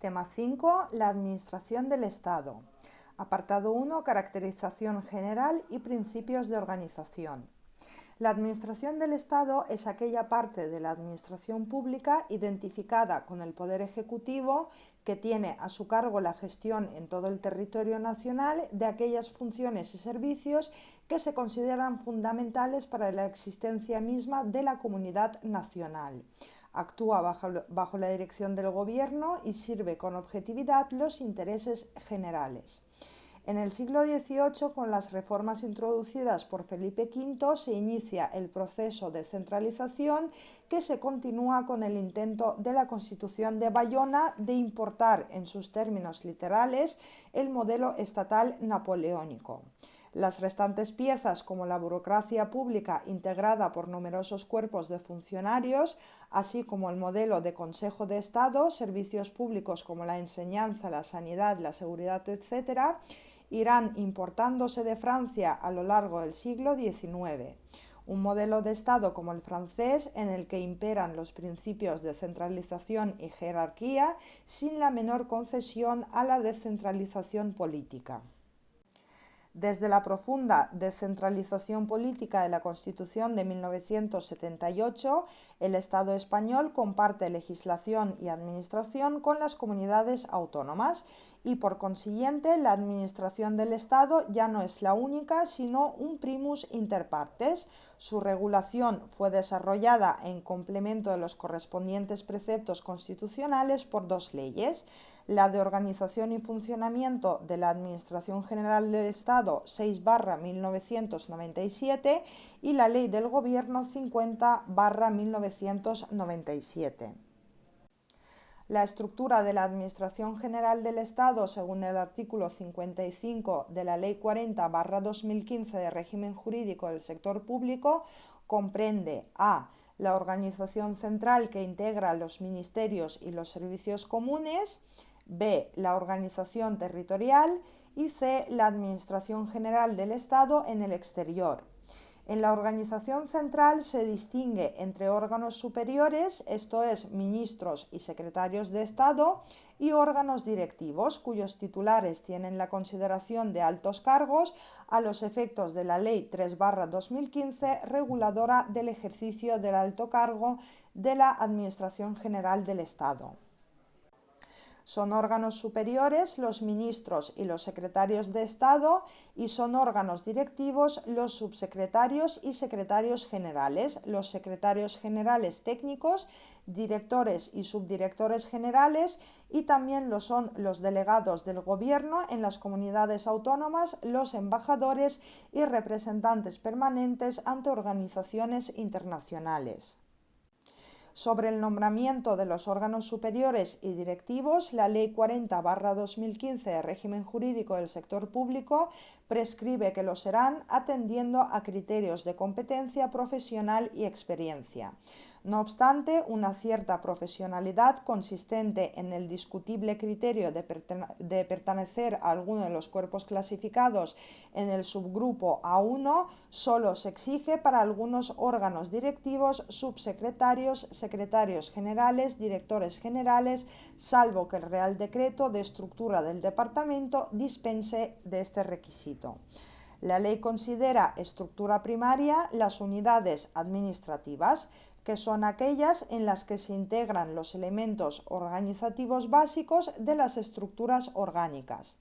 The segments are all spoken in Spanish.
Tema 5. La administración del Estado. Apartado 1. Caracterización general y principios de organización. La administración del Estado es aquella parte de la administración pública identificada con el Poder Ejecutivo que tiene a su cargo la gestión en todo el territorio nacional de aquellas funciones y servicios que se consideran fundamentales para la existencia misma de la comunidad nacional. Actúa bajo la dirección del Gobierno y sirve con objetividad los intereses generales. En el siglo XVIII, con las reformas introducidas por Felipe V, se inicia el proceso de centralización que se continúa con el intento de la Constitución de Bayona de importar en sus términos literales el modelo estatal napoleónico. Las restantes piezas, como la burocracia pública integrada por numerosos cuerpos de funcionarios, así como el modelo de Consejo de Estado, servicios públicos como la enseñanza, la sanidad, la seguridad, etc., irán importándose de Francia a lo largo del siglo XIX. Un modelo de Estado como el francés, en el que imperan los principios de centralización y jerarquía, sin la menor concesión a la descentralización política. Desde la profunda descentralización política de la Constitución de 1978, el Estado español comparte legislación y administración con las comunidades autónomas y, por consiguiente, la administración del Estado ya no es la única, sino un primus inter partes. Su regulación fue desarrollada en complemento de los correspondientes preceptos constitucionales por dos leyes: la de Organización y Funcionamiento de la Administración General del Estado 6/1997 y la Ley del Gobierno 50/1997. La estructura de la Administración General del Estado, según el artículo 55 de la Ley 40/2015 de régimen jurídico del sector público, comprende a. La organización central que integra los ministerios y los servicios comunes, b. La organización territorial y c. La administración general del Estado en el exterior. En la organización central se distingue entre órganos superiores, esto es, ministros y secretarios de Estado, y órganos directivos, cuyos titulares tienen la consideración de altos cargos a los efectos de la Ley 3/2015, reguladora del ejercicio del alto cargo de la Administración General del Estado. Son órganos superiores los ministros y los secretarios de Estado y son órganos directivos los subsecretarios y secretarios generales, los secretarios generales técnicos, directores y subdirectores generales, y también lo son los delegados del Gobierno en las comunidades autónomas, los embajadores y representantes permanentes ante organizaciones internacionales. Sobre el nombramiento de los órganos superiores y directivos, la Ley 40/2015 de régimen jurídico del sector público prescribe que lo serán atendiendo a criterios de competencia profesional y experiencia. No obstante, una cierta profesionalidad consistente en el discutible criterio de pertenecer a alguno de los cuerpos clasificados en el subgrupo A1 solo se exige para algunos órganos directivos, subsecretarios, secretarios generales, directores generales, salvo que el Real Decreto de estructura del departamento dispense de este requisito. La ley considera estructura primaria las unidades administrativas, que son aquellas en las que se integran los elementos organizativos básicos de las estructuras orgánicas.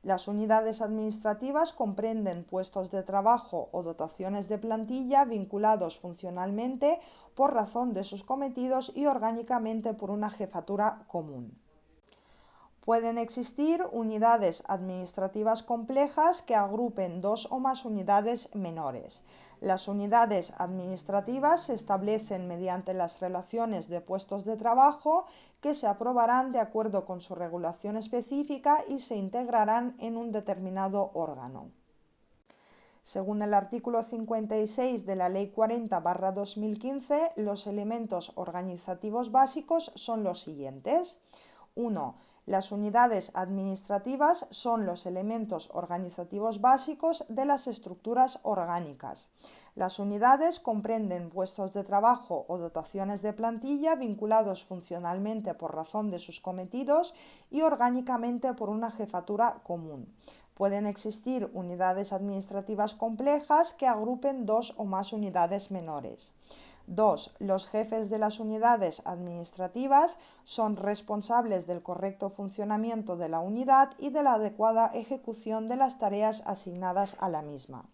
Las unidades administrativas comprenden puestos de trabajo o dotaciones de plantilla vinculados funcionalmente por razón de sus cometidos y orgánicamente por una jefatura común. Pueden existir unidades administrativas complejas que agrupen dos o más unidades menores. Las unidades administrativas se establecen mediante las relaciones de puestos de trabajo que se aprobarán de acuerdo con su regulación específica y se integrarán en un determinado órgano. Según el artículo 56 de la Ley 40/2015, los elementos organizativos básicos son los siguientes: 1. Las unidades administrativas son los elementos organizativos básicos de las estructuras orgánicas. Las unidades comprenden puestos de trabajo o dotaciones de plantilla vinculados funcionalmente por razón de sus cometidos y orgánicamente por una jefatura común. Pueden existir unidades administrativas complejas que agrupen dos o más unidades menores. 2. Los jefes de las unidades administrativas son responsables del correcto funcionamiento de la unidad y de la adecuada ejecución de las tareas asignadas a la misma.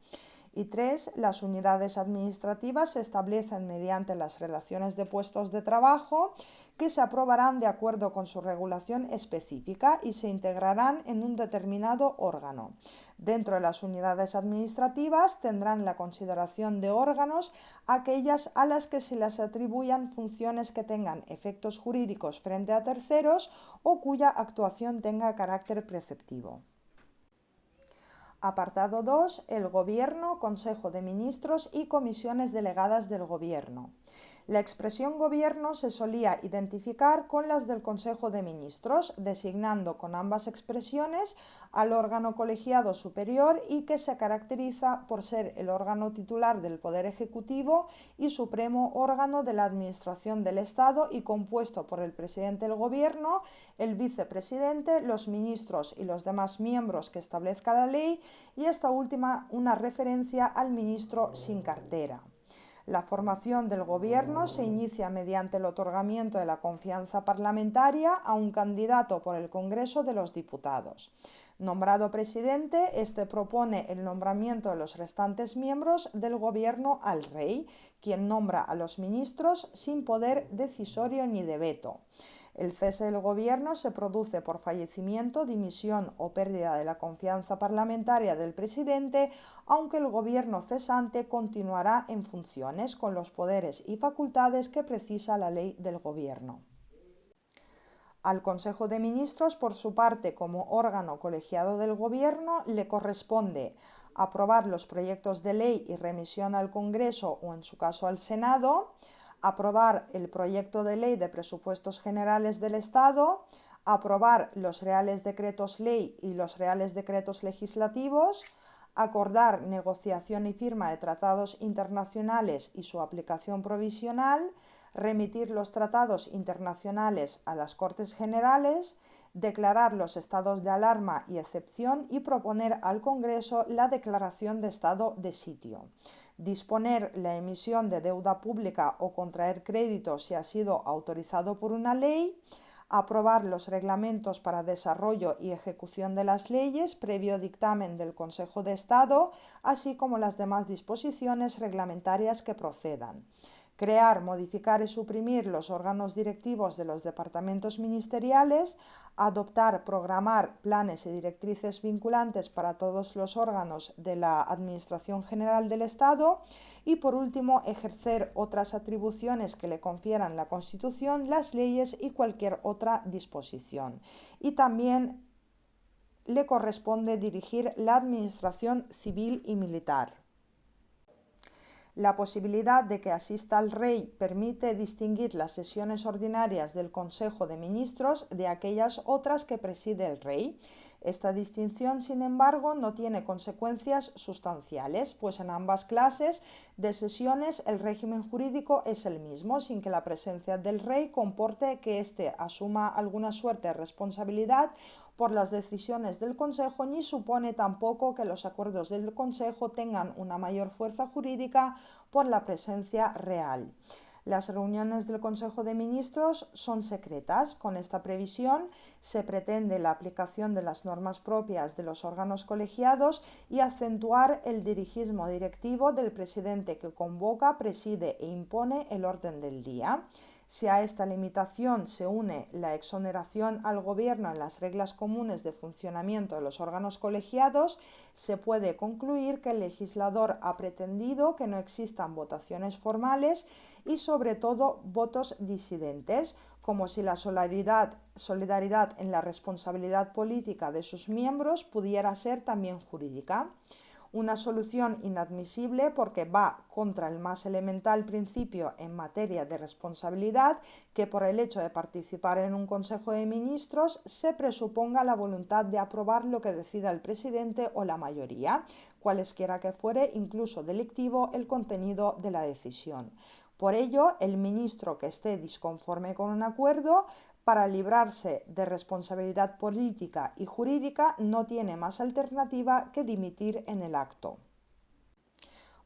Y 3. Las unidades administrativas se establecen mediante las relaciones de puestos de trabajo que se aprobarán de acuerdo con su regulación específica y se integrarán en un determinado órgano. Dentro de las unidades administrativas tendrán la consideración de órganos aquellas a las que se les atribuyan funciones que tengan efectos jurídicos frente a terceros o cuya actuación tenga carácter preceptivo. Apartado 2. El Gobierno, Consejo de Ministros y comisiones delegadas del Gobierno. La expresión Gobierno se solía identificar con las del Consejo de Ministros, designando con ambas expresiones al órgano colegiado superior y que se caracteriza por ser el órgano titular del Poder Ejecutivo y supremo órgano de la Administración del Estado y compuesto por el presidente del Gobierno, el vicepresidente, los ministros y los demás miembros que establezca la ley, y esta última una referencia al ministro sin cartera. La formación del Gobierno se inicia mediante el otorgamiento de la confianza parlamentaria a un candidato por el Congreso de los Diputados. Nombrado presidente, este propone el nombramiento de los restantes miembros del Gobierno al Rey, quien nombra a los ministros sin poder decisorio ni de veto. El cese del Gobierno se produce por fallecimiento, dimisión o pérdida de la confianza parlamentaria del presidente, aunque el Gobierno cesante continuará en funciones con los poderes y facultades que precisa la ley del Gobierno. Al Consejo de Ministros, por su parte, como órgano colegiado del Gobierno, le corresponde aprobar los proyectos de ley y remisión al Congreso o, en su caso, al Senado, aprobar el proyecto de ley de presupuestos generales del Estado, aprobar los reales decretos ley y los reales decretos legislativos, acordar negociación y firma de tratados internacionales y su aplicación provisional, remitir los tratados internacionales a las Cortes Generales, declarar los estados de alarma y excepción y proponer al Congreso la declaración de estado de sitio. Disponer la emisión de deuda pública o contraer crédito si ha sido autorizado por una ley, aprobar los reglamentos para desarrollo y ejecución de las leyes previo dictamen del Consejo de Estado, así como las demás disposiciones reglamentarias que procedan. Crear, modificar y suprimir los órganos directivos de los departamentos ministeriales, adoptar, programar planes y directrices vinculantes para todos los órganos de la Administración General del Estado y, por último, ejercer otras atribuciones que le confieran la Constitución, las leyes y cualquier otra disposición. Y también le corresponde dirigir la Administración Civil y Militar. La posibilidad de que asista el Rey permite distinguir las sesiones ordinarias del Consejo de Ministros de aquellas otras que preside el Rey. Esta distinción, sin embargo, no tiene consecuencias sustanciales, pues en ambas clases de sesiones el régimen jurídico es el mismo, sin que la presencia del Rey comporte que éste asuma alguna suerte de responsabilidad por las decisiones del Consejo, ni supone tampoco que los acuerdos del Consejo tengan una mayor fuerza jurídica por la presencia real. Las reuniones del Consejo de Ministros son secretas. Con esta previsión se pretende la aplicación de las normas propias de los órganos colegiados y acentuar el dirigismo directivo del presidente que convoca, preside e impone el orden del día. Si a esta limitación se une la exoneración al Gobierno en las reglas comunes de funcionamiento de los órganos colegiados, se puede concluir que el legislador ha pretendido que no existan votaciones formales y, sobre todo, votos disidentes, como si la solidaridad en la responsabilidad política de sus miembros pudiera ser también jurídica. una solución inadmisible porque va contra el más elemental principio en materia de responsabilidad, que por el hecho de participar en un Consejo de Ministros se presuponga la voluntad de aprobar lo que decida el presidente o la mayoría, cualesquiera que fuere, incluso delictivo, el contenido de la decisión. Por ello, el ministro que esté disconforme con un acuerdo, para librarse de responsabilidad política y jurídica, no tiene más alternativa que dimitir en el acto.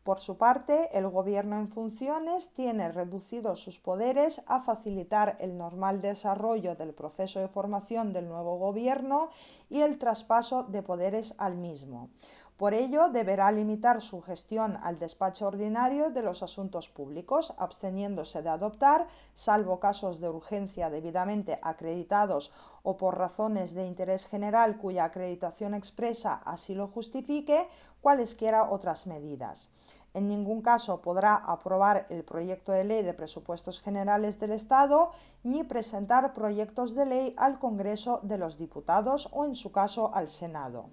Por su parte, el Gobierno en funciones tiene reducidos sus poderes a facilitar el normal desarrollo del proceso de formación del nuevo Gobierno y el traspaso de poderes al mismo. Por ello, deberá limitar su gestión al despacho ordinario de los asuntos públicos, absteniéndose de adoptar, salvo casos de urgencia debidamente acreditados o por razones de interés general cuya acreditación expresa así lo justifique, cualesquiera otras medidas. En ningún caso podrá aprobar el proyecto de ley de presupuestos generales del Estado ni presentar proyectos de ley al Congreso de los Diputados o, en su caso, al Senado.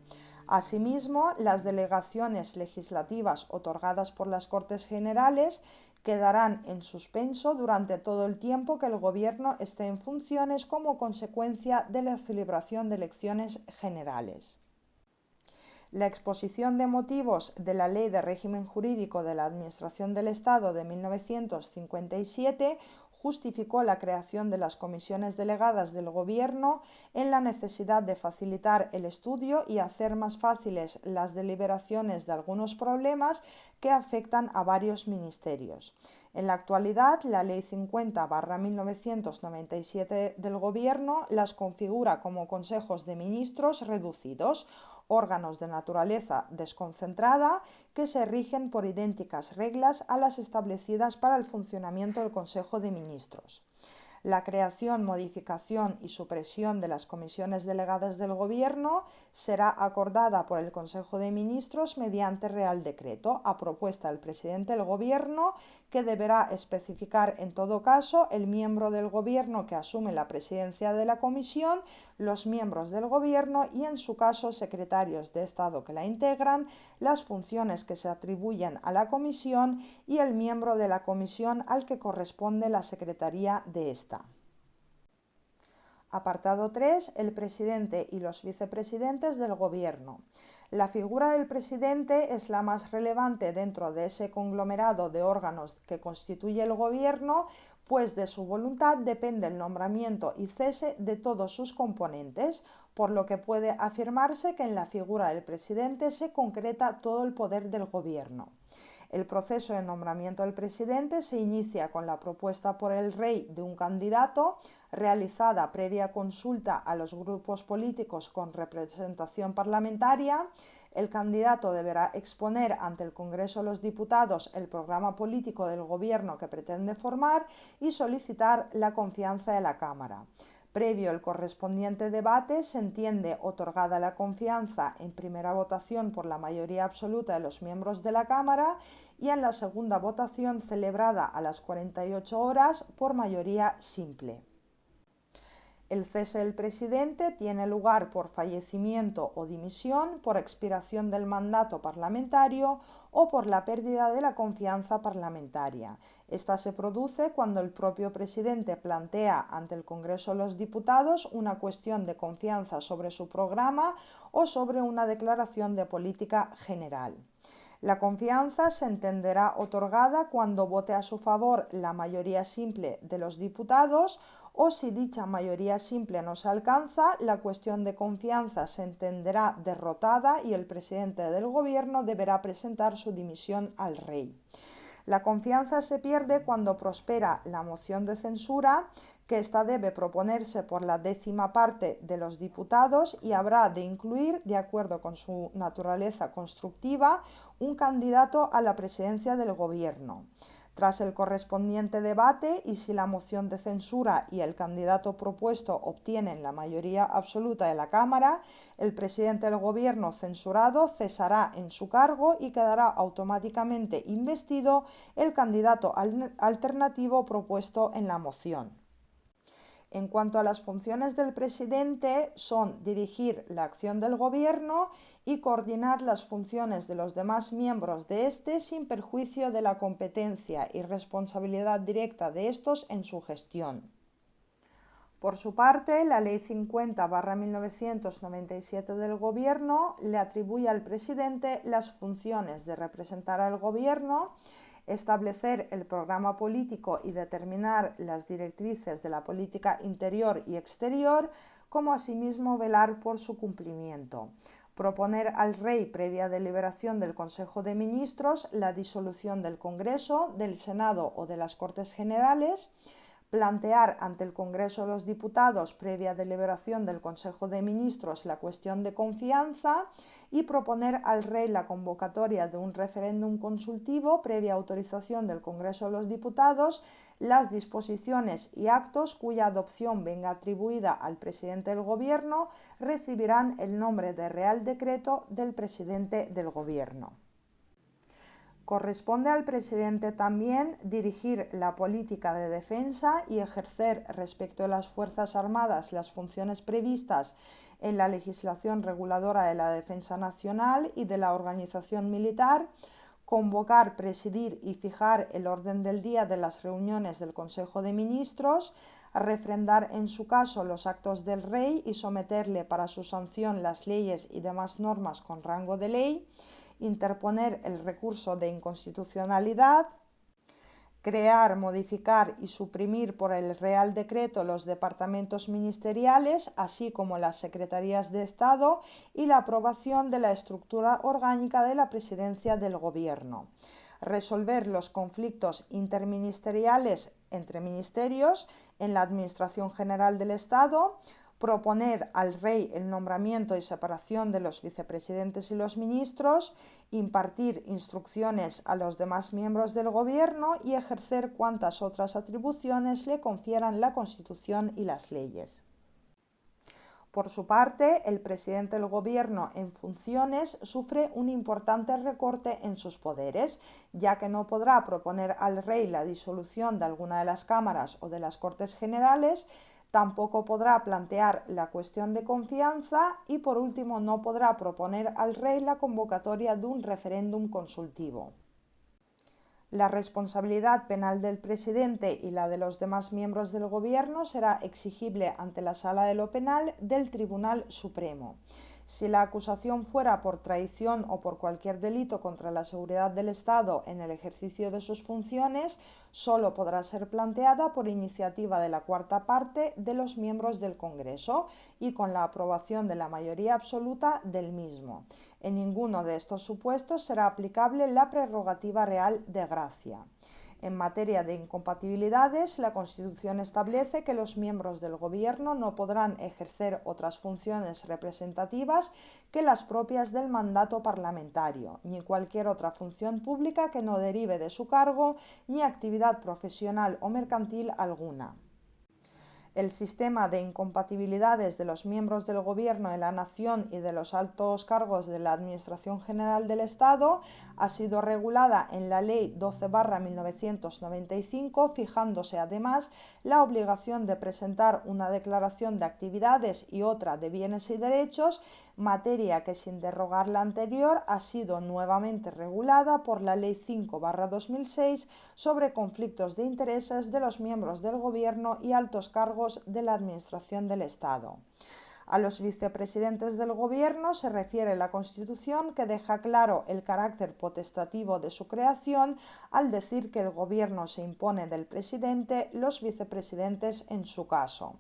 Asimismo, las delegaciones legislativas otorgadas por las Cortes Generales quedarán en suspenso durante todo el tiempo que el Gobierno esté en funciones como consecuencia de la celebración de elecciones generales. La exposición de motivos de la Ley de Régimen Jurídico de la Administración del Estado de 1957 justificó la creación de las comisiones delegadas del Gobierno en la necesidad de facilitar el estudio y hacer más fáciles las deliberaciones de algunos problemas que afectan a varios ministerios. En la actualidad, la Ley 50/1997 del Gobierno las configura como consejos de ministros reducidos, órganos de naturaleza desconcentrada que se rigen por idénticas reglas a las establecidas para el funcionamiento del Consejo de Ministros. La creación, modificación y supresión de las comisiones delegadas del Gobierno será acordada por el Consejo de Ministros mediante Real Decreto, a propuesta del presidente del Gobierno, que deberá especificar en todo caso el miembro del Gobierno que asume la presidencia de la comisión, los miembros del Gobierno y, en su caso, secretarios de Estado que la integran, las funciones que se atribuyen a la comisión y el miembro de la comisión al que corresponde la secretaría de esta. Apartado 3. El presidente y los vicepresidentes del Gobierno. La figura del presidente es la más relevante dentro de ese conglomerado de órganos que constituye el Gobierno, pues de su voluntad depende el nombramiento y cese de todos sus componentes, por lo que puede afirmarse que en la figura del presidente se concreta todo el poder del Gobierno. El proceso de nombramiento del presidente se inicia con la propuesta por el Rey de un candidato, realizada previa consulta a los grupos políticos con representación parlamentaria. El candidato deberá exponer ante el Congreso de los Diputados el programa político del Gobierno que pretende formar y solicitar la confianza de la Cámara. Previo el correspondiente debate, se entiende otorgada la confianza en primera votación por la mayoría absoluta de los miembros de la Cámara y en la segunda votación, celebrada a las 48 horas, por mayoría simple. El cese del presidente tiene lugar por fallecimiento o dimisión, por expiración del mandato parlamentario o por la pérdida de la confianza parlamentaria. Esta se produce cuando el propio presidente plantea ante el Congreso de los Diputados una cuestión de confianza sobre su programa o sobre una declaración de política general. La confianza se entenderá otorgada cuando vote a su favor la mayoría simple de los diputados, o si dicha mayoría simple no se alcanza, la cuestión de confianza se entenderá derrotada y el presidente del Gobierno deberá presentar su dimisión al Rey. La confianza se pierde cuando prospera la moción de censura, que ésta debe proponerse por la 10ª parte de los diputados y habrá de incluir, de acuerdo con su naturaleza constructiva, un candidato a la presidencia del Gobierno. Tras el correspondiente debate, y si la moción de censura y el candidato propuesto obtienen la mayoría absoluta de la Cámara, el presidente del Gobierno censurado cesará en su cargo y quedará automáticamente investido el candidato alternativo propuesto en la moción. En cuanto a las funciones del presidente, son dirigir la acción del gobierno y coordinar las funciones de los demás miembros de éste sin perjuicio de la competencia y responsabilidad directa de estos en su gestión. Por su parte, la Ley 50/1997 del Gobierno le atribuye al presidente las funciones de representar al Gobierno, establecer el programa político y determinar las directrices de la política interior y exterior, como asimismo velar por su cumplimiento. Proponer al Rey, previa deliberación del Consejo de Ministros, la disolución del Congreso, del Senado o de las Cortes Generales. Plantear ante el Congreso de los Diputados, previa deliberación del Consejo de Ministros, la cuestión de confianza y proponer al Rey la convocatoria de un referéndum consultivo, previa autorización del Congreso de los Diputados. Las disposiciones y actos cuya adopción venga atribuida al presidente del Gobierno recibirán el nombre de Real Decreto del presidente del Gobierno. Corresponde al presidente también dirigir la política de defensa y ejercer respecto de las Fuerzas Armadas las funciones previstas en la legislación reguladora de la defensa nacional y de la organización militar, convocar, presidir y fijar el orden del día de las reuniones del Consejo de Ministros, refrendar en su caso los actos del Rey y someterle para su sanción las leyes y demás normas con rango de ley, interponer el recurso de inconstitucionalidad, crear, modificar y suprimir por el Real Decreto los departamentos ministeriales, así como las secretarías de Estado, y la aprobación de la estructura orgánica de la Presidencia del Gobierno. Resolver los conflictos interministeriales entre ministerios en la Administración General del Estado, proponer al Rey el nombramiento y separación de los vicepresidentes y los ministros, impartir instrucciones a los demás miembros del Gobierno y ejercer cuantas otras atribuciones le confieran la Constitución y las leyes. Por su parte, el presidente del Gobierno en funciones sufre un importante recorte en sus poderes, ya que no podrá proponer al Rey la disolución de alguna de las cámaras o de las Cortes Generales. Tampoco podrá plantear la cuestión de confianza y, por último, no podrá proponer al Rey la convocatoria de un referéndum consultivo. La responsabilidad penal del presidente y la de los demás miembros del Gobierno será exigible ante la Sala de lo Penal del Tribunal Supremo. Si la acusación fuera por traición o por cualquier delito contra la seguridad del Estado en el ejercicio de sus funciones, solo podrá ser planteada por iniciativa de la cuarta parte de los miembros del Congreso y con la aprobación de la mayoría absoluta del mismo. En ninguno de estos supuestos será aplicable la prerrogativa real de gracia. En materia de incompatibilidades, la Constitución establece que los miembros del Gobierno no podrán ejercer otras funciones representativas que las propias del mandato parlamentario, ni cualquier otra función pública que no derive de su cargo, ni actividad profesional o mercantil alguna. El sistema de incompatibilidades de los miembros del Gobierno de la Nación y de los altos cargos de la Administración General del Estado ha sido regulada en la Ley 12/1995, fijándose además la obligación de presentar una declaración de actividades y otra de bienes y derechos, materia que, sin derogar la anterior, ha sido nuevamente regulada por la Ley 5/2006 sobre conflictos de intereses de los miembros del Gobierno y altos cargos de la Administración del Estado. A los vicepresidentes del Gobierno se refiere la Constitución, que deja claro el carácter potestativo de su creación al decir que el Gobierno se impone del presidente, los vicepresidentes en su caso.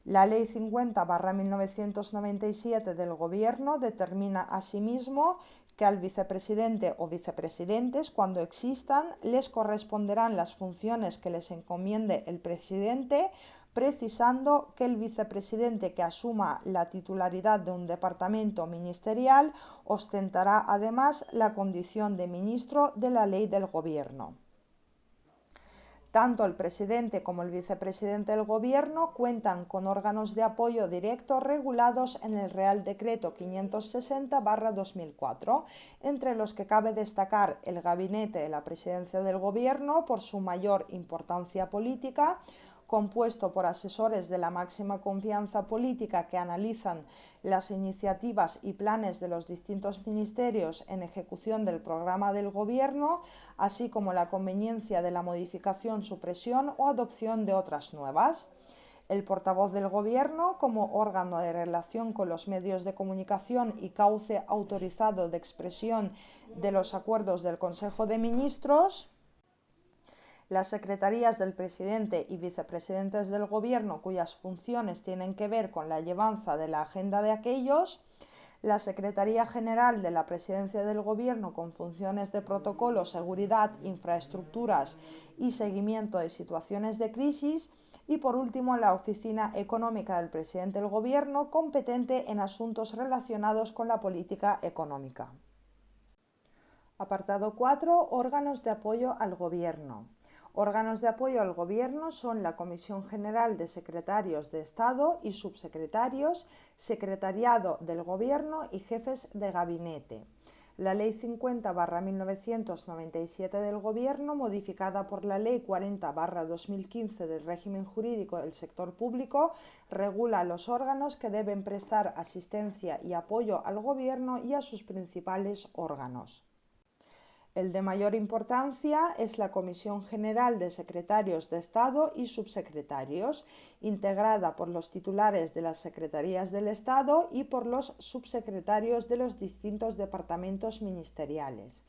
La Ley 50/1997 del Gobierno determina asimismo que al vicepresidente o vicepresidentes, cuando existan, les corresponderán las funciones que les encomiende el presidente, precisando que el vicepresidente que asuma la titularidad de un departamento ministerial ostentará además la condición de ministro de la Ley del Gobierno. Tanto el presidente como el vicepresidente del Gobierno cuentan con órganos de apoyo directo regulados en el Real Decreto 560/2004, entre los que cabe destacar el Gabinete de la Presidencia del Gobierno por su mayor importancia política, compuesto por asesores de la máxima confianza política que analizan las iniciativas y planes de los distintos ministerios en ejecución del programa del Gobierno, así como la conveniencia de la modificación, supresión o adopción de otras nuevas. El portavoz del Gobierno, como órgano de relación con los medios de comunicación y cauce autorizado de expresión de los acuerdos del Consejo de Ministros. Las secretarías del presidente y vicepresidentes del Gobierno, cuyas funciones tienen que ver con la llevanza de la agenda de aquellos. La Secretaría General de la Presidencia del Gobierno, con funciones de protocolo, seguridad, infraestructuras y seguimiento de situaciones de crisis. Y por último, la Oficina Económica del Presidente del Gobierno, competente en asuntos relacionados con la política económica. Apartado 4. Órganos de apoyo al Gobierno. Órganos de apoyo al Gobierno son la Comisión General de Secretarios de Estado y Subsecretarios, Secretariado del Gobierno y Jefes de Gabinete. La Ley 50/1997 del Gobierno, modificada por la Ley 40/2015 del Régimen Jurídico del Sector Público, regula los órganos que deben prestar asistencia y apoyo al Gobierno y a sus principales órganos. El de mayor importancia es la Comisión General de Secretarios de Estado y Subsecretarios, integrada por los titulares de las Secretarías del Estado y por los subsecretarios de los distintos departamentos ministeriales.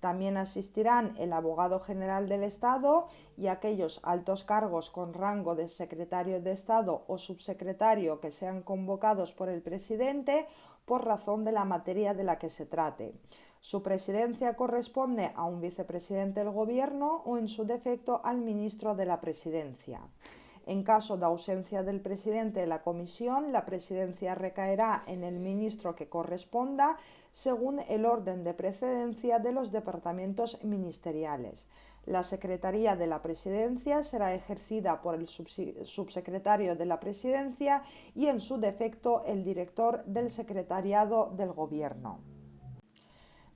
También asistirán el Abogado General del Estado y aquellos altos cargos con rango de secretario de Estado o subsecretario que sean convocados por el presidente por razón de la materia de la que se trate. Su presidencia corresponde a un vicepresidente del Gobierno o, en su defecto, al ministro de la Presidencia. En caso de ausencia del presidente de la comisión, la presidencia recaerá en el ministro que corresponda según el orden de precedencia de los departamentos ministeriales. La secretaría de la presidencia será ejercida por el subsecretario de la presidencia y, en su defecto, el director del secretariado del Gobierno.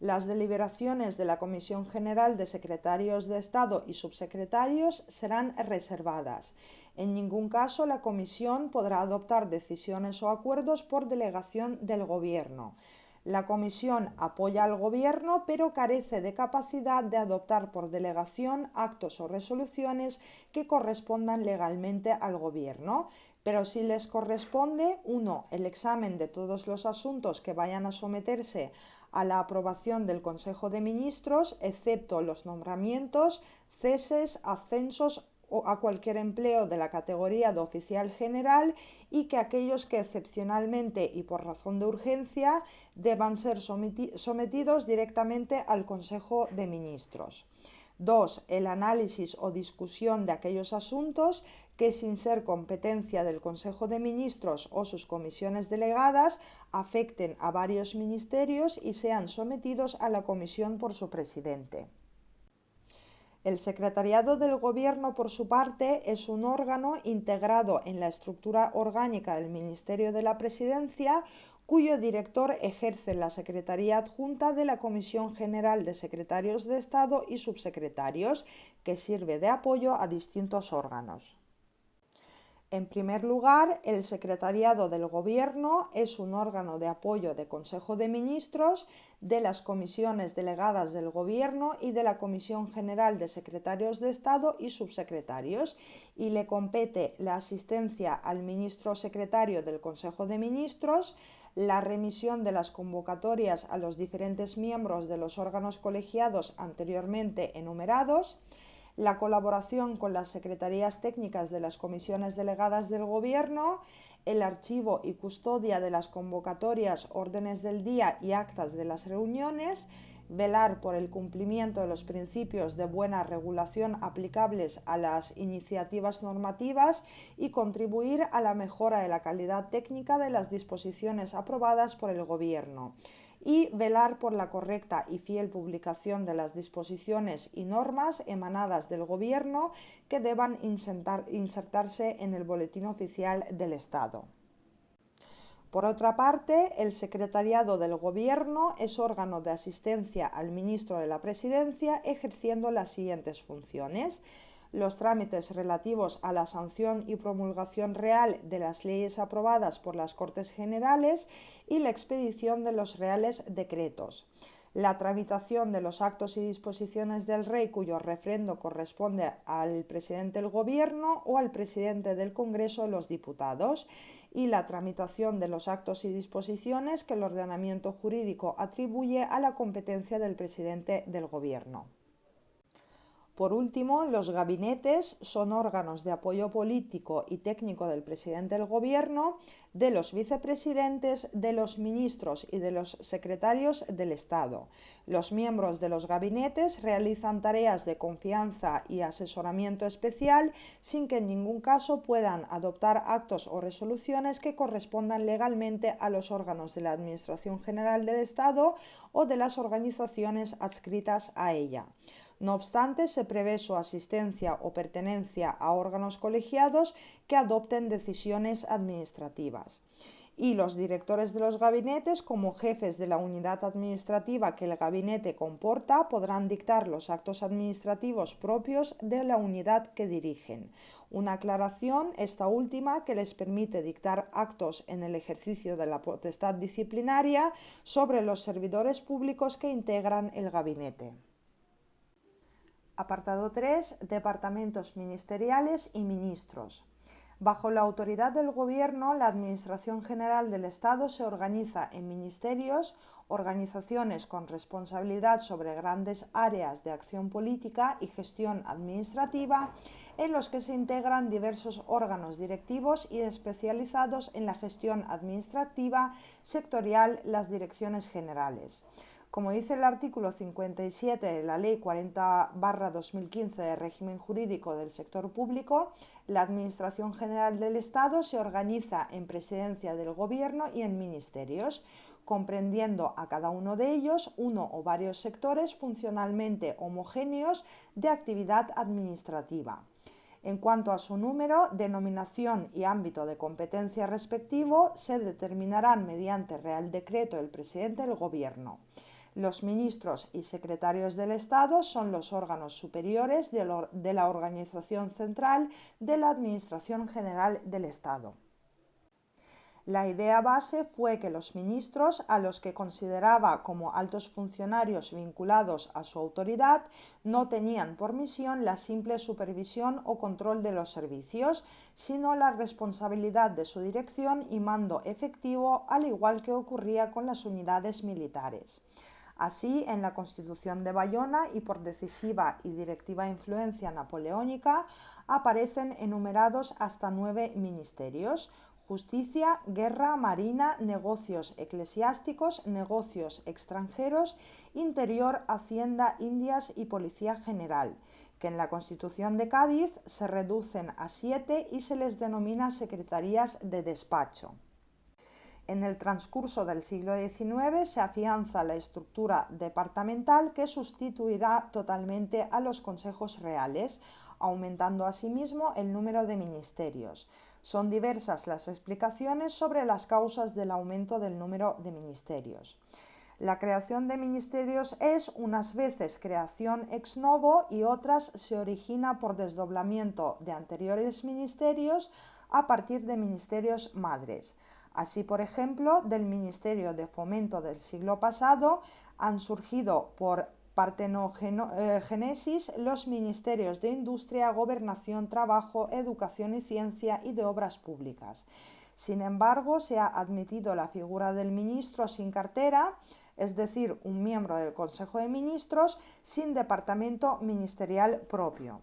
Las deliberaciones de la Comisión General de Secretarios de Estado y Subsecretarios serán reservadas. En ningún caso la Comisión podrá adoptar decisiones o acuerdos por delegación del Gobierno. La Comisión apoya al Gobierno, pero carece de capacidad de adoptar por delegación actos o resoluciones que correspondan legalmente al Gobierno. Pero sí les corresponde: 1. El examen de todos los asuntos que vayan a someterse a la aprobación del Consejo de Ministros, excepto los nombramientos, ceses, ascensos o a cualquier empleo de la categoría de oficial general, y que aquellos que excepcionalmente y por razón de urgencia deban ser sometidos directamente al Consejo de Ministros. 2. El análisis o discusión de aquellos asuntos que, sin ser competencia del Consejo de Ministros o sus comisiones delegadas, afecten a varios ministerios y sean sometidos a la comisión por su presidente. El Secretariado del Gobierno, por su parte, es un órgano integrado en la estructura orgánica del Ministerio de la Presidencia, cuyo director ejerce la Secretaría Adjunta de la Comisión General de Secretarios de Estado y Subsecretarios, que sirve de apoyo a distintos órganos. En primer lugar, el Secretariado del Gobierno es un órgano de apoyo de Consejo de Ministros, de las comisiones delegadas del Gobierno y de la Comisión General de Secretarios de Estado y Subsecretarios, y le compete la asistencia al ministro secretario del Consejo de Ministros, la remisión de las convocatorias a los diferentes miembros de los órganos colegiados anteriormente enumerados, la colaboración con las secretarías técnicas de las comisiones delegadas del Gobierno, el archivo y custodia de las convocatorias, órdenes del día y actas de las reuniones, velar por el cumplimiento de los principios de buena regulación aplicables a las iniciativas normativas y contribuir a la mejora de la calidad técnica de las disposiciones aprobadas por el Gobierno, y velar por la correcta y fiel publicación de las disposiciones y normas emanadas del Gobierno que deban insertarse en el Boletín Oficial del Estado. Por otra parte, el Secretariado del Gobierno es órgano de asistencia al ministro de la Presidencia, ejerciendo las siguientes funciones: los trámites relativos a la sanción y promulgación real de las leyes aprobadas por las Cortes Generales y la expedición de los reales decretos. La tramitación de los actos y disposiciones del Rey cuyo refrendo corresponde al presidente del Gobierno o al presidente del Congreso de los Diputados, y la tramitación de los actos y disposiciones que el ordenamiento jurídico atribuye a la competencia del presidente del Gobierno. Por último, los gabinetes son órganos de apoyo político y técnico del presidente del Gobierno, de los vicepresidentes, de los ministros y de los secretarios del Estado. Los miembros de los gabinetes realizan tareas de confianza y asesoramiento especial sin que en ningún caso puedan adoptar actos o resoluciones que correspondan legalmente a los órganos de la Administración General del Estado o de las organizaciones adscritas a ella. No obstante, se prevé su asistencia o pertenencia a órganos colegiados que adopten decisiones administrativas. Y los directores de los gabinetes, como jefes de la unidad administrativa que el gabinete comporta, podrán dictar los actos administrativos propios de la unidad que dirigen. Una aclaración, esta última, que les permite dictar actos en el ejercicio de la potestad disciplinaria sobre los servidores públicos que integran el gabinete. Apartado 3. Departamentos ministeriales y ministros. Bajo la autoridad del Gobierno, la Administración General del Estado se organiza en ministerios, organizaciones con responsabilidad sobre grandes áreas de acción política y gestión administrativa, en los que se integran diversos órganos directivos y especializados en la gestión administrativa sectorial, las direcciones generales. Como dice el artículo 57 de la Ley 40/2015 de régimen jurídico del sector público, la Administración General del Estado se organiza en Presidencia del Gobierno y en ministerios, comprendiendo a cada uno de ellos uno o varios sectores funcionalmente homogéneos de actividad administrativa. En cuanto a su número, denominación y ámbito de competencia respectivo, se determinarán mediante Real Decreto del presidente del Gobierno. Los ministros y secretarios del Estado son los órganos superiores de la organización central de la Administración General del Estado. La idea base fue que los ministros, a los que consideraba como altos funcionarios vinculados a su autoridad, no tenían por misión la simple supervisión o control de los servicios, sino la responsabilidad de su dirección y mando efectivo, al igual que ocurría con las unidades militares. Así, en la Constitución de Bayona y por decisiva y directiva influencia napoleónica, aparecen enumerados hasta 9 ministerios: Justicia, Guerra, Marina, Negocios Eclesiásticos, Negocios Extranjeros, Interior, Hacienda, Indias y Policía General, que en la Constitución de Cádiz se reducen a 7 y se les denomina secretarías de despacho. En el transcurso del siglo XIX se afianza la estructura departamental, que sustituirá totalmente a los consejos reales, aumentando asimismo el número de ministerios. Son diversas las explicaciones sobre las causas del aumento del número de ministerios. La creación de ministerios es unas veces creación ex novo y otras se origina por desdoblamiento de anteriores ministerios a partir de ministerios madres. Así, por ejemplo, del Ministerio de Fomento del siglo pasado han surgido por partenogénesis los ministerios de Industria, Gobernación, Trabajo, Educación y Ciencia y de Obras Públicas. Sin embargo, se ha admitido la figura del ministro sin cartera, es decir, un miembro del Consejo de Ministros sin departamento ministerial propio.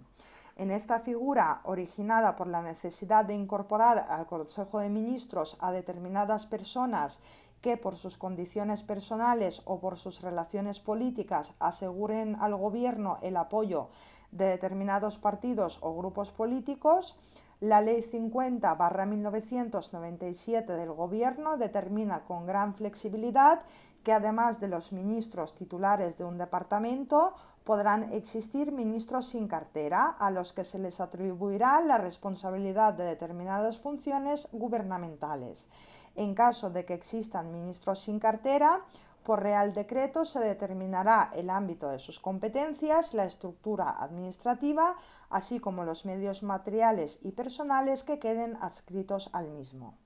En esta figura, originada por la necesidad de incorporar al Consejo de Ministros a determinadas personas que por sus condiciones personales o por sus relaciones políticas aseguren al Gobierno el apoyo de determinados partidos o grupos políticos, la Ley 50/1997 del Gobierno determina con gran flexibilidad que además de los ministros titulares de un departamento, podrán existir ministros sin cartera, a los que se les atribuirá la responsabilidad de determinadas funciones gubernamentales. En caso de que existan ministros sin cartera, Por Real Decreto se determinará el ámbito de sus competencias, la estructura administrativa, así como los medios materiales y personales que queden adscritos al mismo.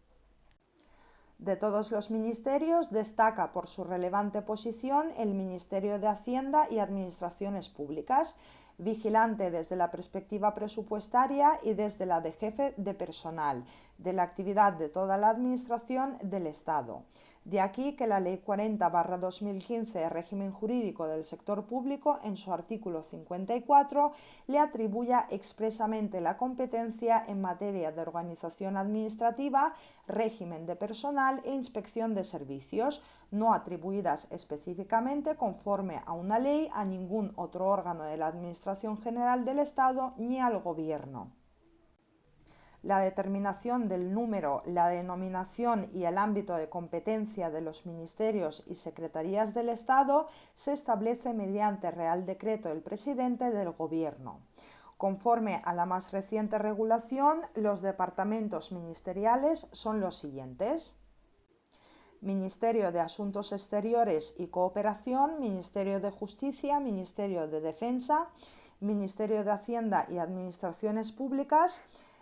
De todos los ministerios destaca por su relevante posición el Ministerio de Hacienda y Administraciones Públicas, vigilante desde la perspectiva presupuestaria y desde la de jefe de personal de la actividad de toda la Administración del Estado. De aquí que la Ley 40/2015 de régimen jurídico del sector público, en su artículo 54, le atribuya expresamente la competencia en materia de organización administrativa, régimen de personal e inspección de servicios, no atribuidas específicamente conforme a una ley a ningún otro órgano de la Administración General del Estado ni al Gobierno. La determinación del número, la denominación y el ámbito de competencia de los ministerios y secretarías del Estado se establece mediante Real Decreto del Presidente del Gobierno. Conforme a la más reciente regulación, los departamentos ministeriales son los siguientes: Ministerio de Asuntos Exteriores y Cooperación, Ministerio de Justicia, Ministerio de Defensa, Ministerio de Hacienda y Administraciones Públicas.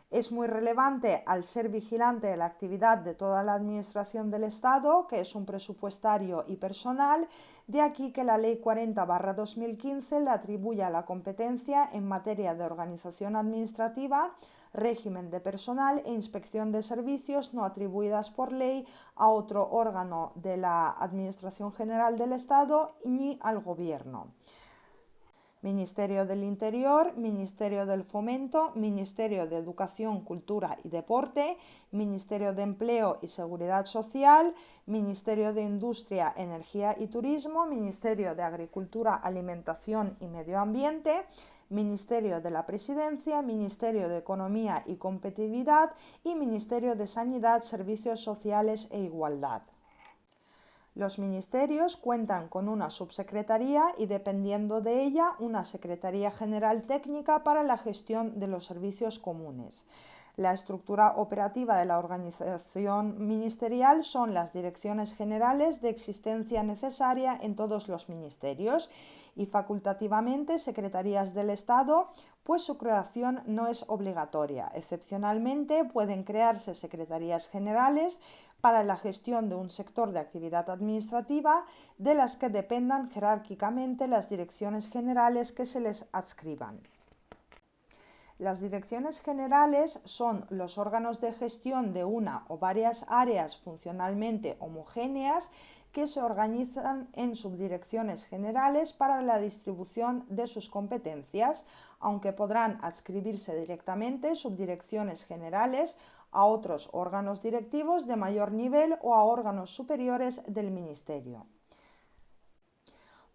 Es muy relevante al ser vigilante de la actividad de toda la Administración del Estado, que es un presupuestario y personal, de aquí que la Ley 40/2015 le atribuya la competencia en materia de organización administrativa, régimen de personal e inspección de servicios no atribuidas por ley a otro órgano de la Administración General del Estado ni al Gobierno. Ministerio del Interior, Ministerio del Fomento, Ministerio de Educación, Cultura y Deporte, Ministerio de Empleo y Seguridad Social, Ministerio de Industria, Energía y Turismo, Ministerio de Agricultura, Alimentación y Medio Ambiente, Ministerio de la Presidencia, Ministerio de Economía y Competitividad y Ministerio de Sanidad, Servicios Sociales e Igualdad. Los ministerios cuentan con una subsecretaría y, dependiendo de ella, una Secretaría General Técnica para la gestión de los servicios comunes. La estructura operativa de la organización ministerial son las direcciones generales de existencia necesaria en todos los ministerios y facultativamente secretarías del Estado, pues su creación no es obligatoria. Excepcionalmente pueden crearse secretarías generales para la gestión de un sector de actividad administrativa de las que dependan jerárquicamente las direcciones generales que se les adscriban. Las direcciones generales son los órganos de gestión de una o varias áreas funcionalmente homogéneas que se organizan en subdirecciones generales para la distribución de sus competencias, aunque podrán adscribirse directamente subdirecciones generales a otros órganos directivos de mayor nivel o a órganos superiores del Ministerio.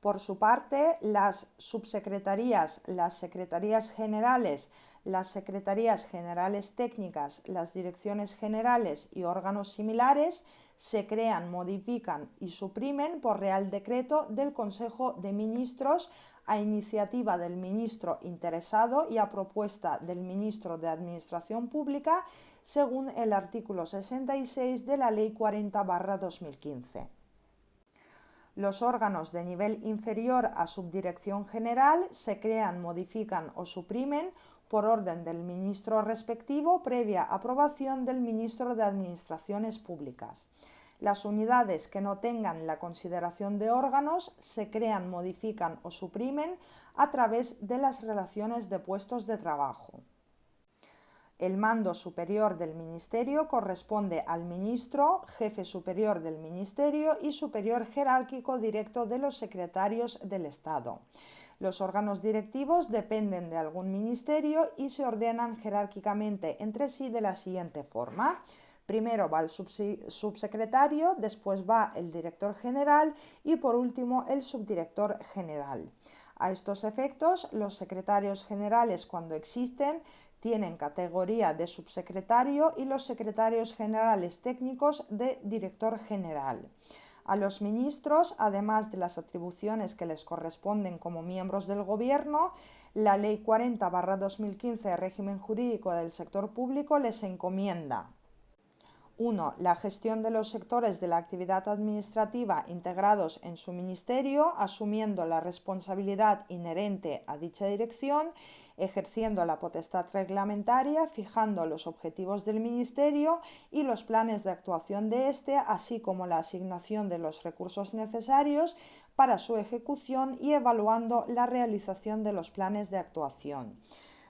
Por su parte, las subsecretarías, las secretarías generales, las secretarías generales técnicas, las direcciones generales y órganos similares se crean, modifican y suprimen por Real Decreto del Consejo de Ministros a iniciativa del ministro interesado y a propuesta del ministro de Administración Pública, según el artículo 66 de la Ley 40/2015. Los órganos de nivel inferior a subdirección general se crean, modifican o suprimen por orden del ministro respectivo previa aprobación del ministro de Administraciones Públicas. Las unidades que no tengan la consideración de órganos se crean, modifican o suprimen a través de las relaciones de puestos de trabajo. El mando superior del Ministerio corresponde al ministro, jefe superior del Ministerio y superior jerárquico directo de los secretarios del Estado. Los órganos directivos dependen de algún ministerio y se ordenan jerárquicamente entre sí de la siguiente forma. Primero va el subsecretario, después va el director general y por último el subdirector general. A estos efectos, los secretarios generales, cuando existen, tienen categoría de subsecretario y los secretarios generales técnicos de director general. A los ministros, además de las atribuciones que les corresponden como miembros del Gobierno, la Ley 40/2015 de régimen jurídico del sector público les encomienda: 1. La gestión de los sectores de la actividad administrativa integrados en su ministerio, asumiendo la responsabilidad inherente a dicha dirección, ejerciendo la potestad reglamentaria, fijando los objetivos del ministerio y los planes de actuación de éste, así como la asignación de los recursos necesarios para su ejecución y evaluando la realización de los planes de actuación.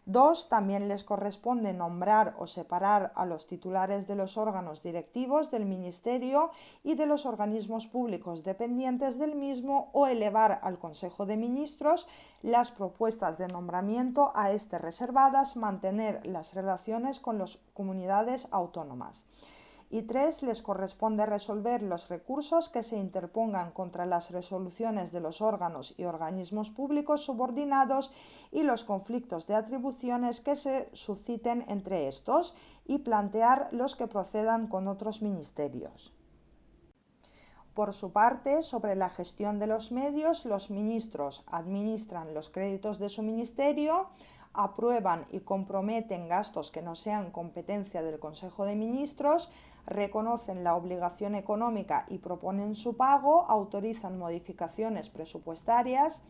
2. También les corresponde nombrar o separar a los titulares de los órganos directivos del Ministerio y de los organismos públicos dependientes del mismo o elevar al Consejo de Ministros las propuestas de nombramiento a este reservadas, mantener las relaciones con las comunidades autónomas. Y 3. Les corresponde resolver los recursos que se interpongan contra las resoluciones de los órganos y organismos públicos subordinados y los conflictos de atribuciones que se susciten entre estos y plantear los que procedan con otros ministerios. Por su parte, sobre la gestión de los medios, los ministros administran los créditos de su ministerio, aprueban y comprometen gastos que no sean competencia del Consejo de Ministros, reconocen la obligación económica y proponen su pago, autorizan modificaciones presupuestarias,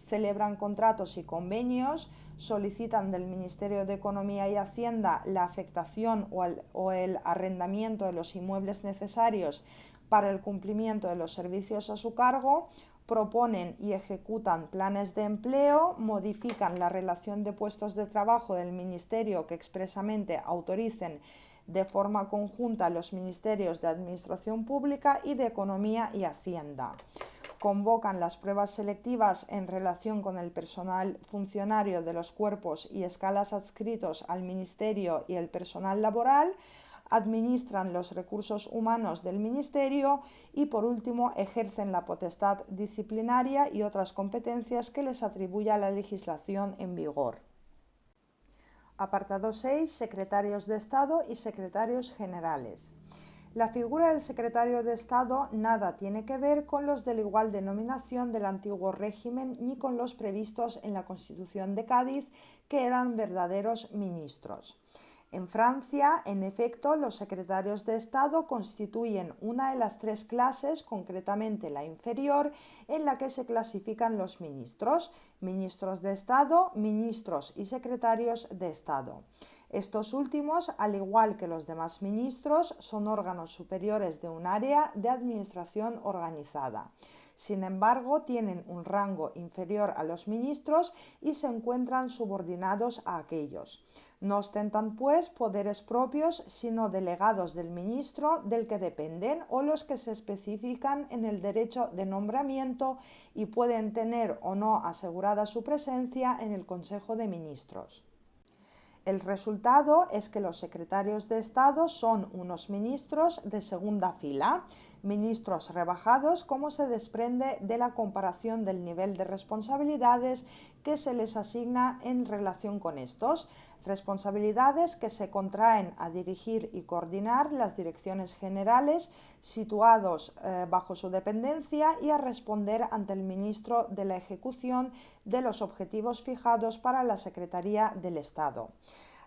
celebran contratos y convenios, solicitan del Ministerio de Economía y Hacienda la afectación o el arrendamiento de los inmuebles necesarios para el cumplimiento de los servicios a su cargo, proponen y ejecutan planes de empleo, modifican la relación de puestos de trabajo del Ministerio que expresamente autoricen de forma conjunta los Ministerios de Administración Pública y de Economía y Hacienda. Convocan las pruebas selectivas en relación con el personal funcionario de los cuerpos y escalas adscritos al Ministerio y el personal laboral, administran los recursos humanos del Ministerio y, por último, ejercen la potestad disciplinaria y otras competencias que les atribuya la legislación en vigor. Apartado 6. Secretarios de Estado y secretarios generales. La figura del secretario de Estado nada tiene que ver con los de la igual denominación del antiguo régimen ni con los previstos en la Constitución de Cádiz, que eran verdaderos ministros. En Francia, en efecto, los secretarios de Estado constituyen una de las tres clases, concretamente la inferior, en la que se clasifican los ministros: ministros de Estado, ministros y secretarios de Estado. Estos últimos, al igual que los demás ministros, son órganos superiores de un área de administración organizada. Sin embargo, tienen un rango inferior a los ministros y se encuentran subordinados a aquellos. No ostentan, pues, poderes propios, sino delegados del ministro del que dependen o los que se especifican en el derecho de nombramiento y pueden tener o no asegurada su presencia en el Consejo de Ministros. El resultado es que los secretarios de Estado son unos ministros de segunda fila, ministros rebajados, como se desprende de la comparación del nivel de responsabilidades que se les asigna en relación con estos, responsabilidades que se contraen a dirigir y coordinar las direcciones generales situados bajo su dependencia y a responder ante el ministro de la ejecución de los objetivos fijados para la Secretaría del Estado.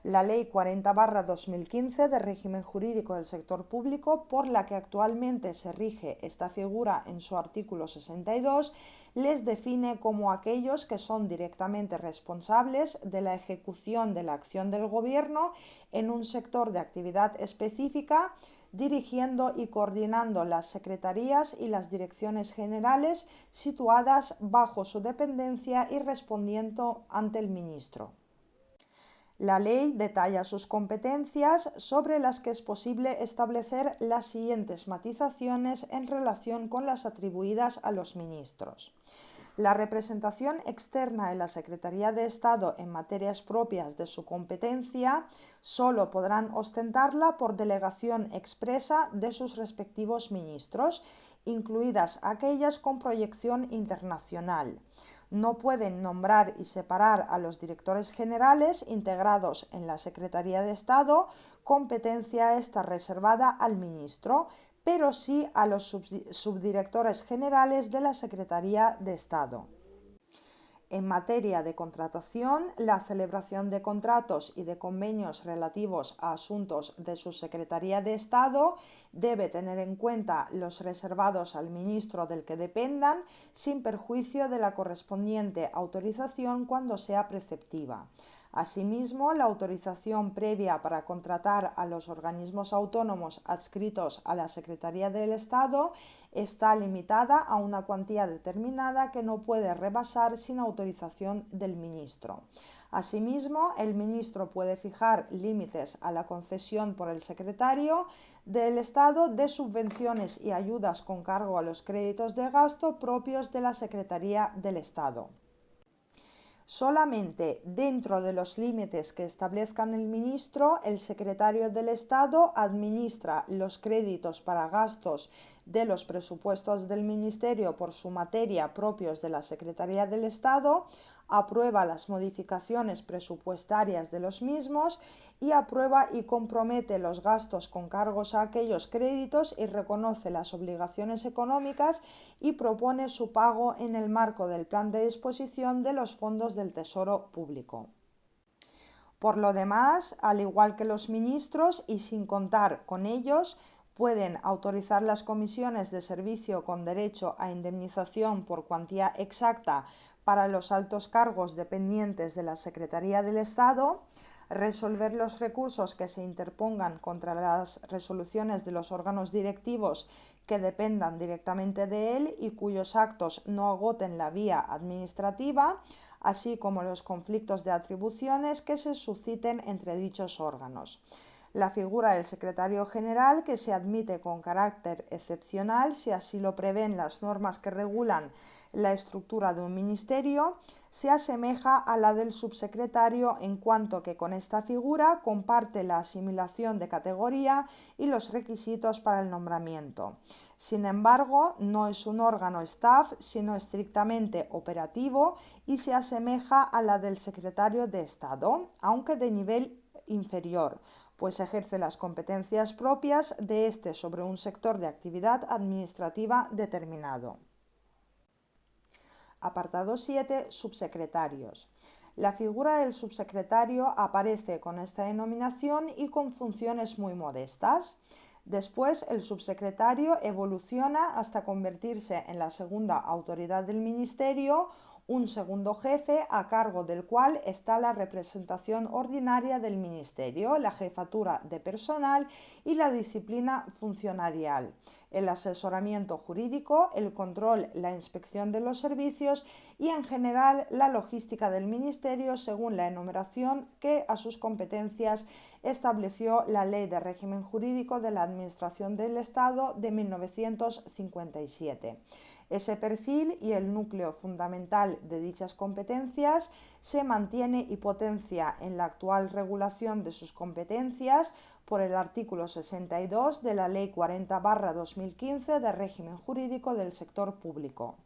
La Ley 40/2015 de régimen jurídico del sector público, por la que actualmente se rige esta figura en su artículo 62, les define como aquellos que son directamente responsables de la ejecución de la acción del Gobierno en un sector de actividad específica, dirigiendo y coordinando las secretarías y las direcciones generales situadas bajo su dependencia y respondiendo ante el ministro. La ley detalla sus competencias, sobre las que es posible establecer las siguientes matizaciones en relación con las atribuidas a los ministros. La representación externa de la Secretaría de Estado en materias propias de su competencia solo podrán ostentarla por delegación expresa de sus respectivos ministros, incluidas aquellas con proyección internacional. No pueden nombrar y separar a los directores generales integrados en la Secretaría de Estado, competencia esta reservada al ministro, pero sí a los subdirectores generales de la Secretaría de Estado. En materia de contratación, la celebración de contratos y de convenios relativos a asuntos de su Secretaría de Estado debe tener en cuenta los reservados al ministro del que dependan, sin perjuicio de la correspondiente autorización cuando sea preceptiva. Asimismo, la autorización previa para contratar a los organismos autónomos adscritos a la Secretaría del Estado está limitada a una cuantía determinada que no puede rebasar sin autorización del ministro. Asimismo, el ministro puede fijar límites a la concesión por el secretario del Estado de subvenciones y ayudas con cargo a los créditos de gasto propios de la Secretaría del Estado. Solamente dentro de los límites que establezcan el ministro, el secretario del Estado administra los créditos para gastos de los presupuestos del Ministerio por su materia propios de la Secretaría del Estado, aprueba las modificaciones presupuestarias de los mismos y aprueba y compromete los gastos con cargos a aquellos créditos y reconoce las obligaciones económicas y propone su pago en el marco del plan de disposición de los fondos del Tesoro Público. Por lo demás, al igual que los ministros y sin contar con ellos, pueden autorizar las comisiones de servicio con derecho a indemnización por cuantía exacta para los altos cargos dependientes de la Secretaría del Estado, resolver los recursos que se interpongan contra las resoluciones de los órganos directivos que dependan directamente de él y cuyos actos no agoten la vía administrativa, así como los conflictos de atribuciones que se susciten entre dichos órganos. La figura del secretario general, que se admite con carácter excepcional si así lo prevén las normas que regulan la estructura de un ministerio, se asemeja a la del subsecretario en cuanto que con esta figura comparte la asimilación de categoría y los requisitos para el nombramiento. Sin embargo, no es un órgano staff, sino estrictamente operativo y se asemeja a la del secretario de Estado, aunque de nivel inferior, pues ejerce las competencias propias de este sobre un sector de actividad administrativa determinado. Apartado 7. Subsecretarios. La figura del subsecretario aparece con esta denominación y con funciones muy modestas. Después, el subsecretario evoluciona hasta convertirse en la segunda autoridad del ministerio, un segundo jefe a cargo del cual está la representación ordinaria del ministerio, la jefatura de personal y la disciplina funcionarial, el asesoramiento jurídico, el control, la inspección de los servicios y en general la logística del ministerio según la enumeración que a sus competencias estableció la Ley de Régimen Jurídico de la Administración del Estado de 1957. Ese perfil y el núcleo fundamental de dichas competencias se mantiene y potencia en la actual regulación de sus competencias por el artículo 62 de la Ley 40/2015 de Régimen Jurídico del Sector Público.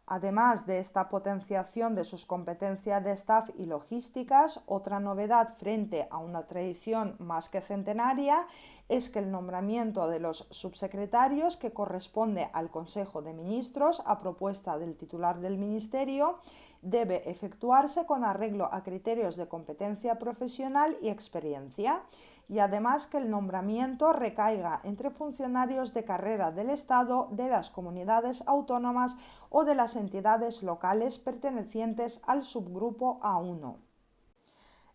Además de esta potenciación de sus competencias de staff y logísticas, otra novedad frente a una tradición más que centenaria es que el nombramiento de los subsecretarios, que corresponde al Consejo de Ministros a propuesta del titular del Ministerio, debe efectuarse con arreglo a criterios de competencia profesional y experiencia, y además que el nombramiento recaiga entre funcionarios de carrera del Estado, de las comunidades autónomas o de las entidades locales pertenecientes al subgrupo A1.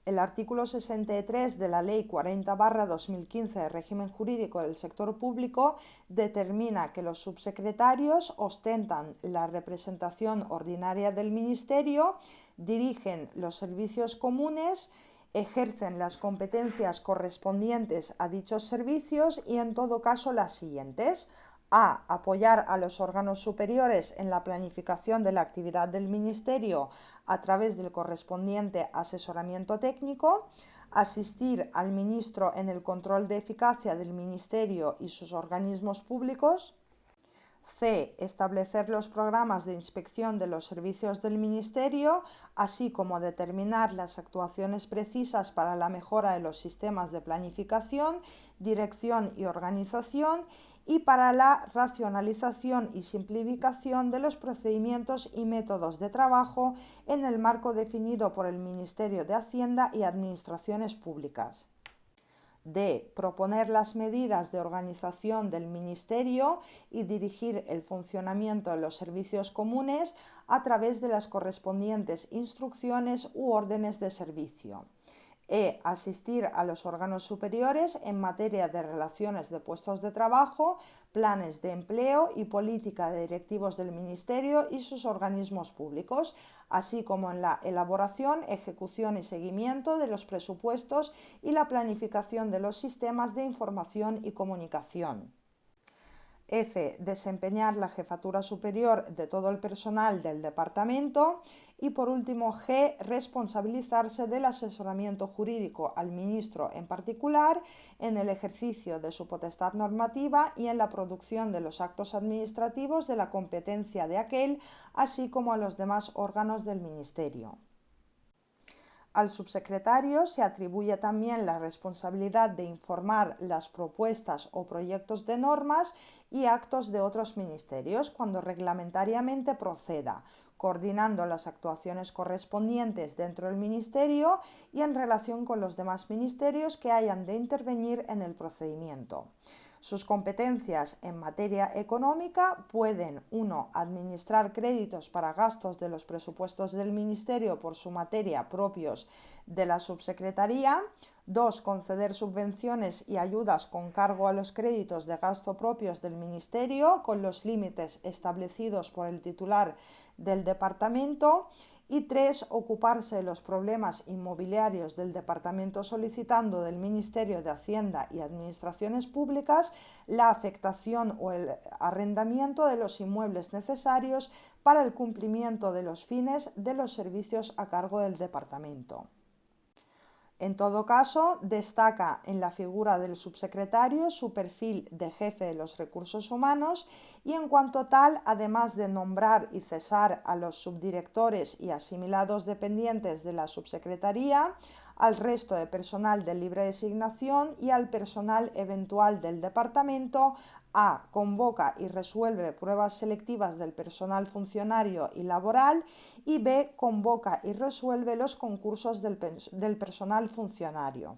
El artículo 63 de la Ley 40/2015 de Régimen Jurídico del Sector Público determina que los subsecretarios ostentan la representación ordinaria del Ministerio, dirigen los servicios comunes, ejercen las competencias correspondientes a dichos servicios y en todo caso las siguientes: a. Apoyar a los órganos superiores en la planificación de la actividad del Ministerio a través del correspondiente asesoramiento técnico, asistir al Ministro en el control de eficacia del Ministerio y sus organismos públicos, C. Establecer los programas de inspección de los servicios del Ministerio, así como determinar las actuaciones precisas para la mejora de los sistemas de planificación, dirección y organización y para la racionalización y simplificación de los procedimientos y métodos de trabajo en el marco definido por el Ministerio de Hacienda y Administraciones Públicas. D. Proponer las medidas de organización del Ministerio y dirigir el funcionamiento de los servicios comunes a través de las correspondientes instrucciones u órdenes de servicio. E. Asistir a los órganos superiores en materia de relaciones de puestos de trabajo, planes de empleo y política de directivos del Ministerio y sus organismos públicos, así como en la elaboración, ejecución y seguimiento de los presupuestos y la planificación de los sistemas de información y comunicación. F. Desempeñar la jefatura superior de todo el personal del departamento. Y por último, G. Responsabilizarse del asesoramiento jurídico al ministro en particular en el ejercicio de su potestad normativa y en la producción de los actos administrativos de la competencia de aquel, así como a los demás órganos del ministerio. Al subsecretario se atribuye también la responsabilidad de informar las propuestas o proyectos de normas y actos de otros ministerios cuando reglamentariamente proceda, coordinando las actuaciones correspondientes dentro del ministerio y en relación con los demás ministerios que hayan de intervenir en el procedimiento. Sus competencias en materia económica pueden: 1. Administrar créditos para gastos de los presupuestos del Ministerio por su materia propios de la Subsecretaría. 2. Conceder subvenciones y ayudas con cargo a los créditos de gasto propios del Ministerio con los límites establecidos por el titular del departamento. Y 3. Ocuparse de los problemas inmobiliarios del departamento solicitando del Ministerio de Hacienda y Administraciones Públicas la afectación o el arrendamiento de los inmuebles necesarios para el cumplimiento de los fines de los servicios a cargo del departamento. En todo caso, destaca en la figura del subsecretario su perfil de jefe de los recursos humanos y, en cuanto tal, además de nombrar y cesar a los subdirectores y asimilados dependientes de la subsecretaría, al resto de personal de libre designación y al personal eventual del departamento, A. Convoca y resuelve pruebas selectivas del personal funcionario y laboral y B. Convoca y resuelve los concursos del personal funcionario.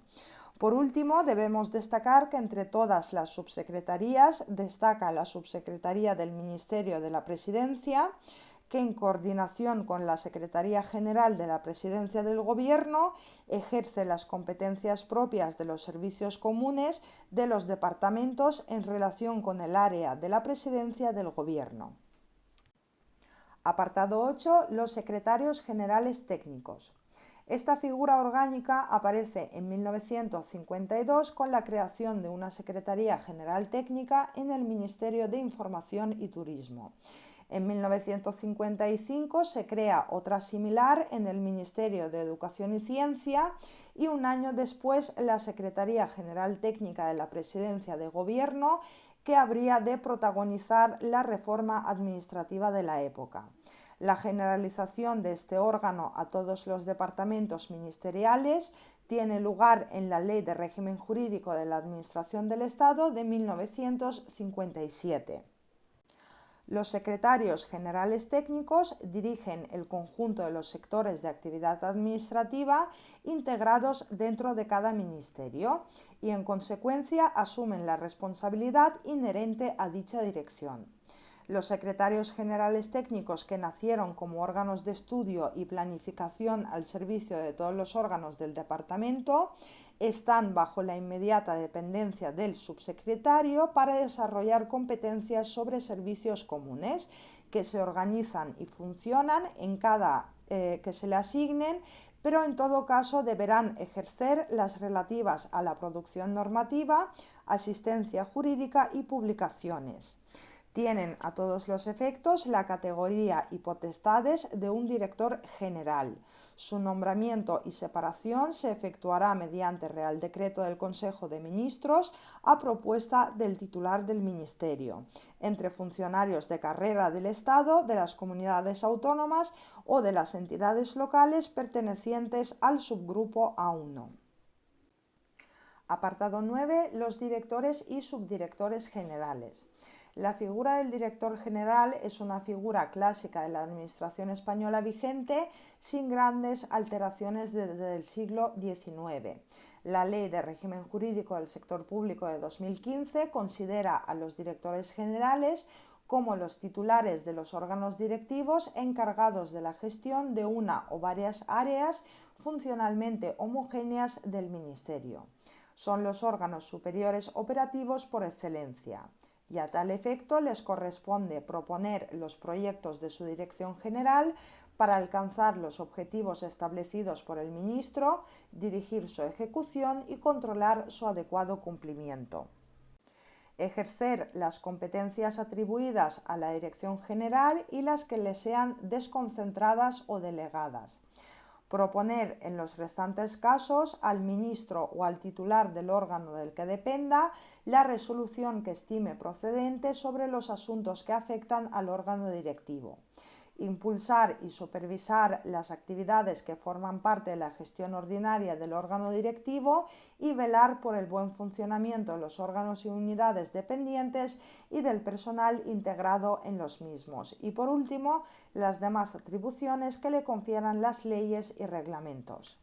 Por último, debemos destacar que entre todas las subsecretarías destaca la Subsecretaría del Ministerio de la Presidencia, que en coordinación con la Secretaría General de la Presidencia del Gobierno ejerce las competencias propias de los servicios comunes de los departamentos en relación con el área de la Presidencia del Gobierno. Apartado 8. Los secretarios generales técnicos. Esta figura orgánica aparece en 1952 con la creación de una Secretaría General Técnica en el Ministerio de Información y Turismo. En 1955 se crea otra similar en el Ministerio de Educación y Ciencia y un año después la Secretaría General Técnica de la Presidencia de Gobierno, que habría de protagonizar la reforma administrativa de la época. La generalización de este órgano a todos los departamentos ministeriales tiene lugar en la Ley de Régimen Jurídico de la Administración del Estado de 1957. Los secretarios generales técnicos dirigen el conjunto de los sectores de actividad administrativa integrados dentro de cada ministerio y, en consecuencia, asumen la responsabilidad inherente a dicha dirección. Los secretarios generales técnicos, que nacieron como órganos de estudio y planificación al servicio de todos los órganos del departamento, están bajo la inmediata dependencia del subsecretario para desarrollar competencias sobre servicios comunes que se organizan y funcionan en cada que se le asignen, pero en todo caso deberán ejercer las relativas a la producción normativa, asistencia jurídica y publicaciones. Tienen a todos los efectos la categoría y potestades de un director general. Su nombramiento y separación se efectuará mediante Real Decreto del Consejo de Ministros a propuesta del titular del Ministerio, entre funcionarios de carrera del Estado, de las comunidades autónomas o de las entidades locales pertenecientes al subgrupo A1. Apartado 9. Los directores y subdirectores generales. La figura del director general es una figura clásica de la Administración española vigente, sin grandes alteraciones desde el siglo XIX. La Ley de Régimen Jurídico del Sector Público de 2015 considera a los directores generales como los titulares de los órganos directivos encargados de la gestión de una o varias áreas funcionalmente homogéneas del Ministerio. Son los órganos superiores operativos por excelencia, y a tal efecto les corresponde proponer los proyectos de su dirección general para alcanzar los objetivos establecidos por el ministro, dirigir su ejecución y controlar su adecuado cumplimiento. Ejercer las competencias atribuidas a la dirección general y las que le sean desconcentradas o delegadas. Proponer en los restantes casos al ministro o al titular del órgano del que dependa la resolución que estime procedente sobre los asuntos que afectan al órgano directivo. Impulsar y supervisar las actividades que forman parte de la gestión ordinaria del órgano directivo y velar por el buen funcionamiento de los órganos y unidades dependientes y del personal integrado en los mismos. Y por último, las demás atribuciones que le confieran las leyes y reglamentos.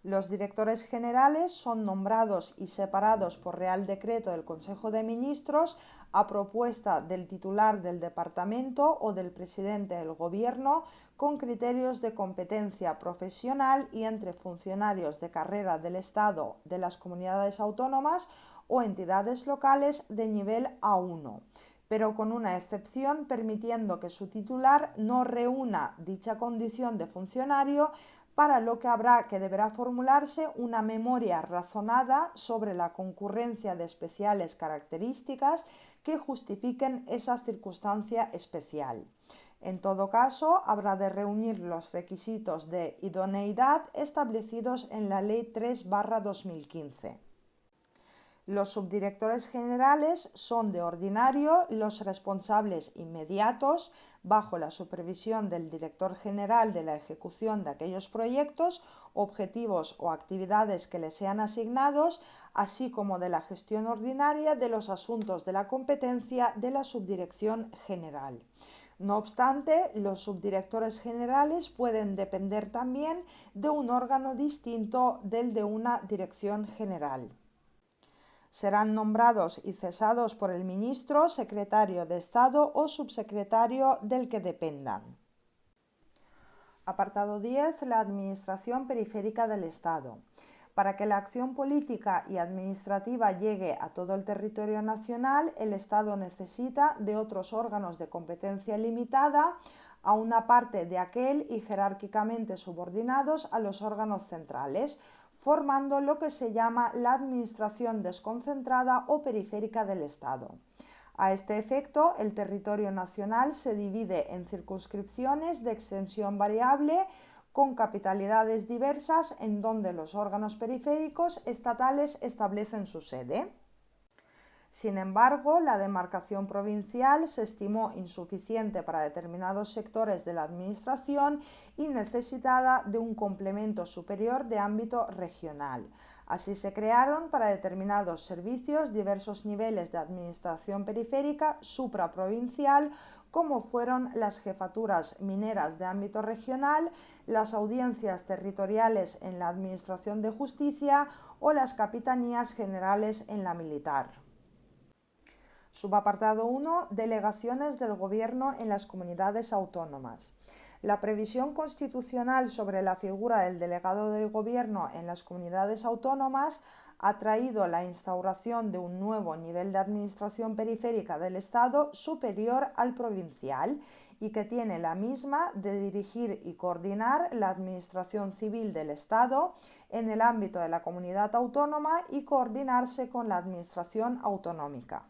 Los directores generales son nombrados y separados por Real Decreto del Consejo de Ministros a propuesta del titular del departamento o del presidente del Gobierno, con criterios de competencia profesional y entre funcionarios de carrera del Estado, de las comunidades autónomas o entidades locales de nivel A1, pero con una excepción permitiendo que su titular no reúna dicha condición de funcionario, para lo que deberá formularse una memoria razonada sobre la concurrencia de especiales características que justifiquen esa circunstancia especial. En todo caso, habrá de reunir los requisitos de idoneidad establecidos en la Ley 3/2015. Los subdirectores generales son de ordinario los responsables inmediatos, bajo la supervisión del director general, de la ejecución de aquellos proyectos, objetivos o actividades que les sean asignados, así como de la gestión ordinaria de los asuntos de la competencia de la subdirección general. No obstante, los subdirectores generales pueden depender también de un órgano distinto del de una dirección general. Serán nombrados y cesados por el ministro, secretario de Estado o subsecretario del que dependan. Apartado 10. La administración periférica del Estado. Para que la acción política y administrativa llegue a todo el territorio nacional, el Estado necesita de otros órganos de competencia limitada a una parte de aquel y jerárquicamente subordinados a los órganos centrales, formando lo que se llama la administración desconcentrada o periférica del Estado. A este efecto, el territorio nacional se divide en circunscripciones de extensión variable con capitalidades diversas en donde los órganos periféricos estatales establecen su sede. Sin embargo, la demarcación provincial se estimó insuficiente para determinados sectores de la administración y necesitada de un complemento superior de ámbito regional. Así se crearon para determinados servicios diversos niveles de administración periférica supraprovincial, como fueron las jefaturas mineras de ámbito regional, las audiencias territoriales en la administración de justicia o las capitanías generales en la militar. Subapartado 1. Delegaciones del Gobierno en las comunidades autónomas. La previsión constitucional sobre la figura del delegado del Gobierno en las comunidades autónomas ha traído la instauración de un nuevo nivel de administración periférica del Estado superior al provincial y que tiene la misma de dirigir y coordinar la administración civil del Estado en el ámbito de la comunidad autónoma y coordinarse con la administración autonómica.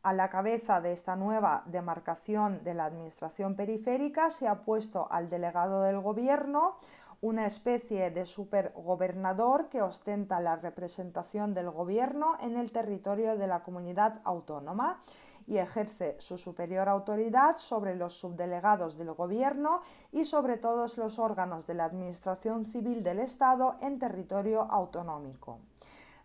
A la cabeza de esta nueva demarcación de la administración periférica se ha puesto al delegado del gobierno, una especie de supergobernador que ostenta la representación del gobierno en el territorio de la comunidad autónoma y ejerce su superior autoridad sobre los subdelegados del gobierno y sobre todos los órganos de la administración civil del Estado en territorio autonómico.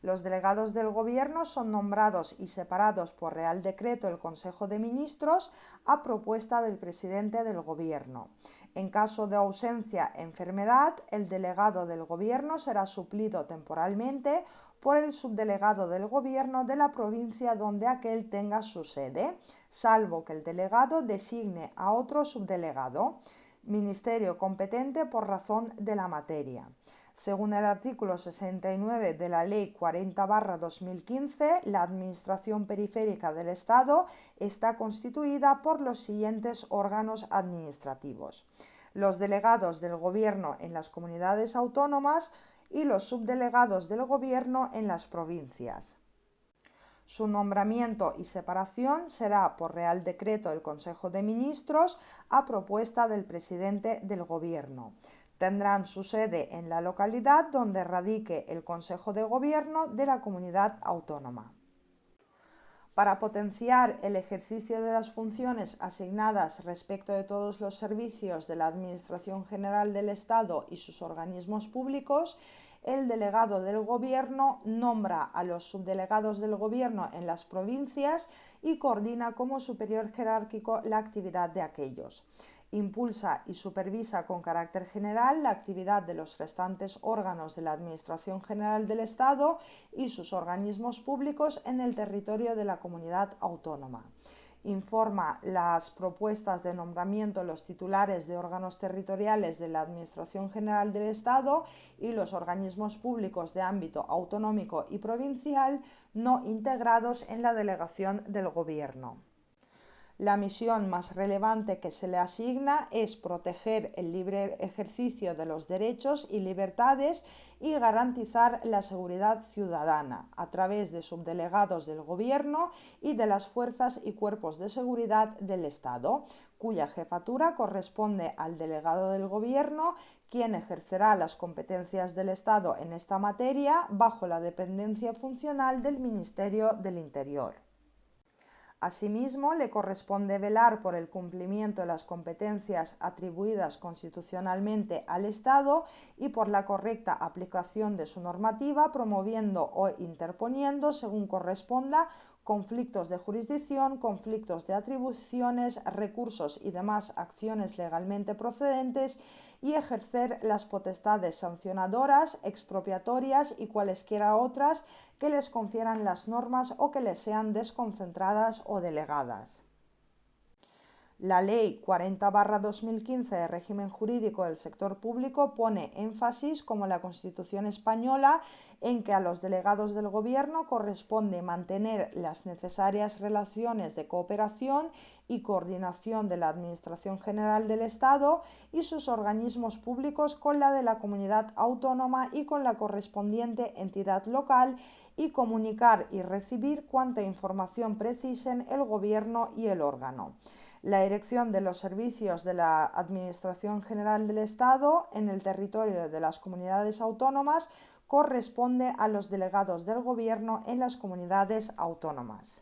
Los delegados del Gobierno son nombrados y separados por Real Decreto del Consejo de Ministros a propuesta del presidente del Gobierno. En caso de ausencia o enfermedad, el delegado del Gobierno será suplido temporalmente por el subdelegado del Gobierno de la provincia donde aquel tenga su sede, salvo que el delegado designe a otro subdelegado, ministerio competente por razón de la materia. Según el artículo 69 de la Ley 40/2015, la Administración Periférica del Estado está constituida por los siguientes órganos administrativos: los delegados del Gobierno en las comunidades autónomas y los subdelegados del Gobierno en las provincias. Su nombramiento y separación será por Real Decreto del Consejo de Ministros a propuesta del presidente del Gobierno. Tendrán su sede en la localidad donde radique el Consejo de Gobierno de la comunidad autónoma. Para potenciar el ejercicio de las funciones asignadas respecto de todos los servicios de la Administración General del Estado y sus organismos públicos, el delegado del Gobierno nombra a los subdelegados del Gobierno en las provincias y coordina como superior jerárquico la actividad de aquellos. Impulsa y supervisa con carácter general la actividad de los restantes órganos de la Administración General del Estado y sus organismos públicos en el territorio de la comunidad autónoma. Informa las propuestas de nombramiento de los titulares de órganos territoriales de la Administración General del Estado y los organismos públicos de ámbito autonómico y provincial no integrados en la delegación del Gobierno. La misión más relevante que se le asigna es proteger el libre ejercicio de los derechos y libertades y garantizar la seguridad ciudadana a través de subdelegados del Gobierno y de las fuerzas y cuerpos de seguridad del Estado, cuya jefatura corresponde al delegado del Gobierno, quien ejercerá las competencias del Estado en esta materia bajo la dependencia funcional del Ministerio del Interior. Asimismo, le corresponde velar por el cumplimiento de las competencias atribuidas constitucionalmente al Estado y por la correcta aplicación de su normativa, promoviendo o interponiendo, según corresponda, conflictos de jurisdicción, conflictos de atribuciones, recursos y demás acciones legalmente procedentes y ejercer las potestades sancionadoras, expropiatorias y cualesquiera otras que les confieran las normas o que les sean desconcentradas o delegadas. La Ley 40/2015 de régimen jurídico del sector público pone énfasis, como la Constitución española, en que a los delegados del Gobierno corresponde mantener las necesarias relaciones de cooperación y coordinación de la Administración General del Estado y sus organismos públicos con la de la comunidad autónoma y con la correspondiente entidad local y comunicar y recibir cuanta información precisen el Gobierno y el órgano. La dirección de los servicios de la Administración General del Estado en el territorio de las comunidades autónomas corresponde a los delegados del Gobierno en las comunidades autónomas.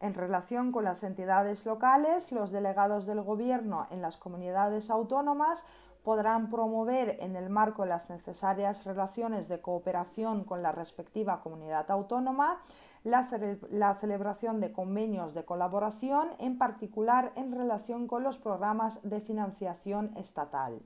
En relación con las entidades locales, los delegados del Gobierno en las comunidades autónomas podrán promover, en el marco de las necesarias relaciones de cooperación con la respectiva comunidad autónoma, la celebración de convenios de colaboración, en particular en relación con los programas de financiación estatal.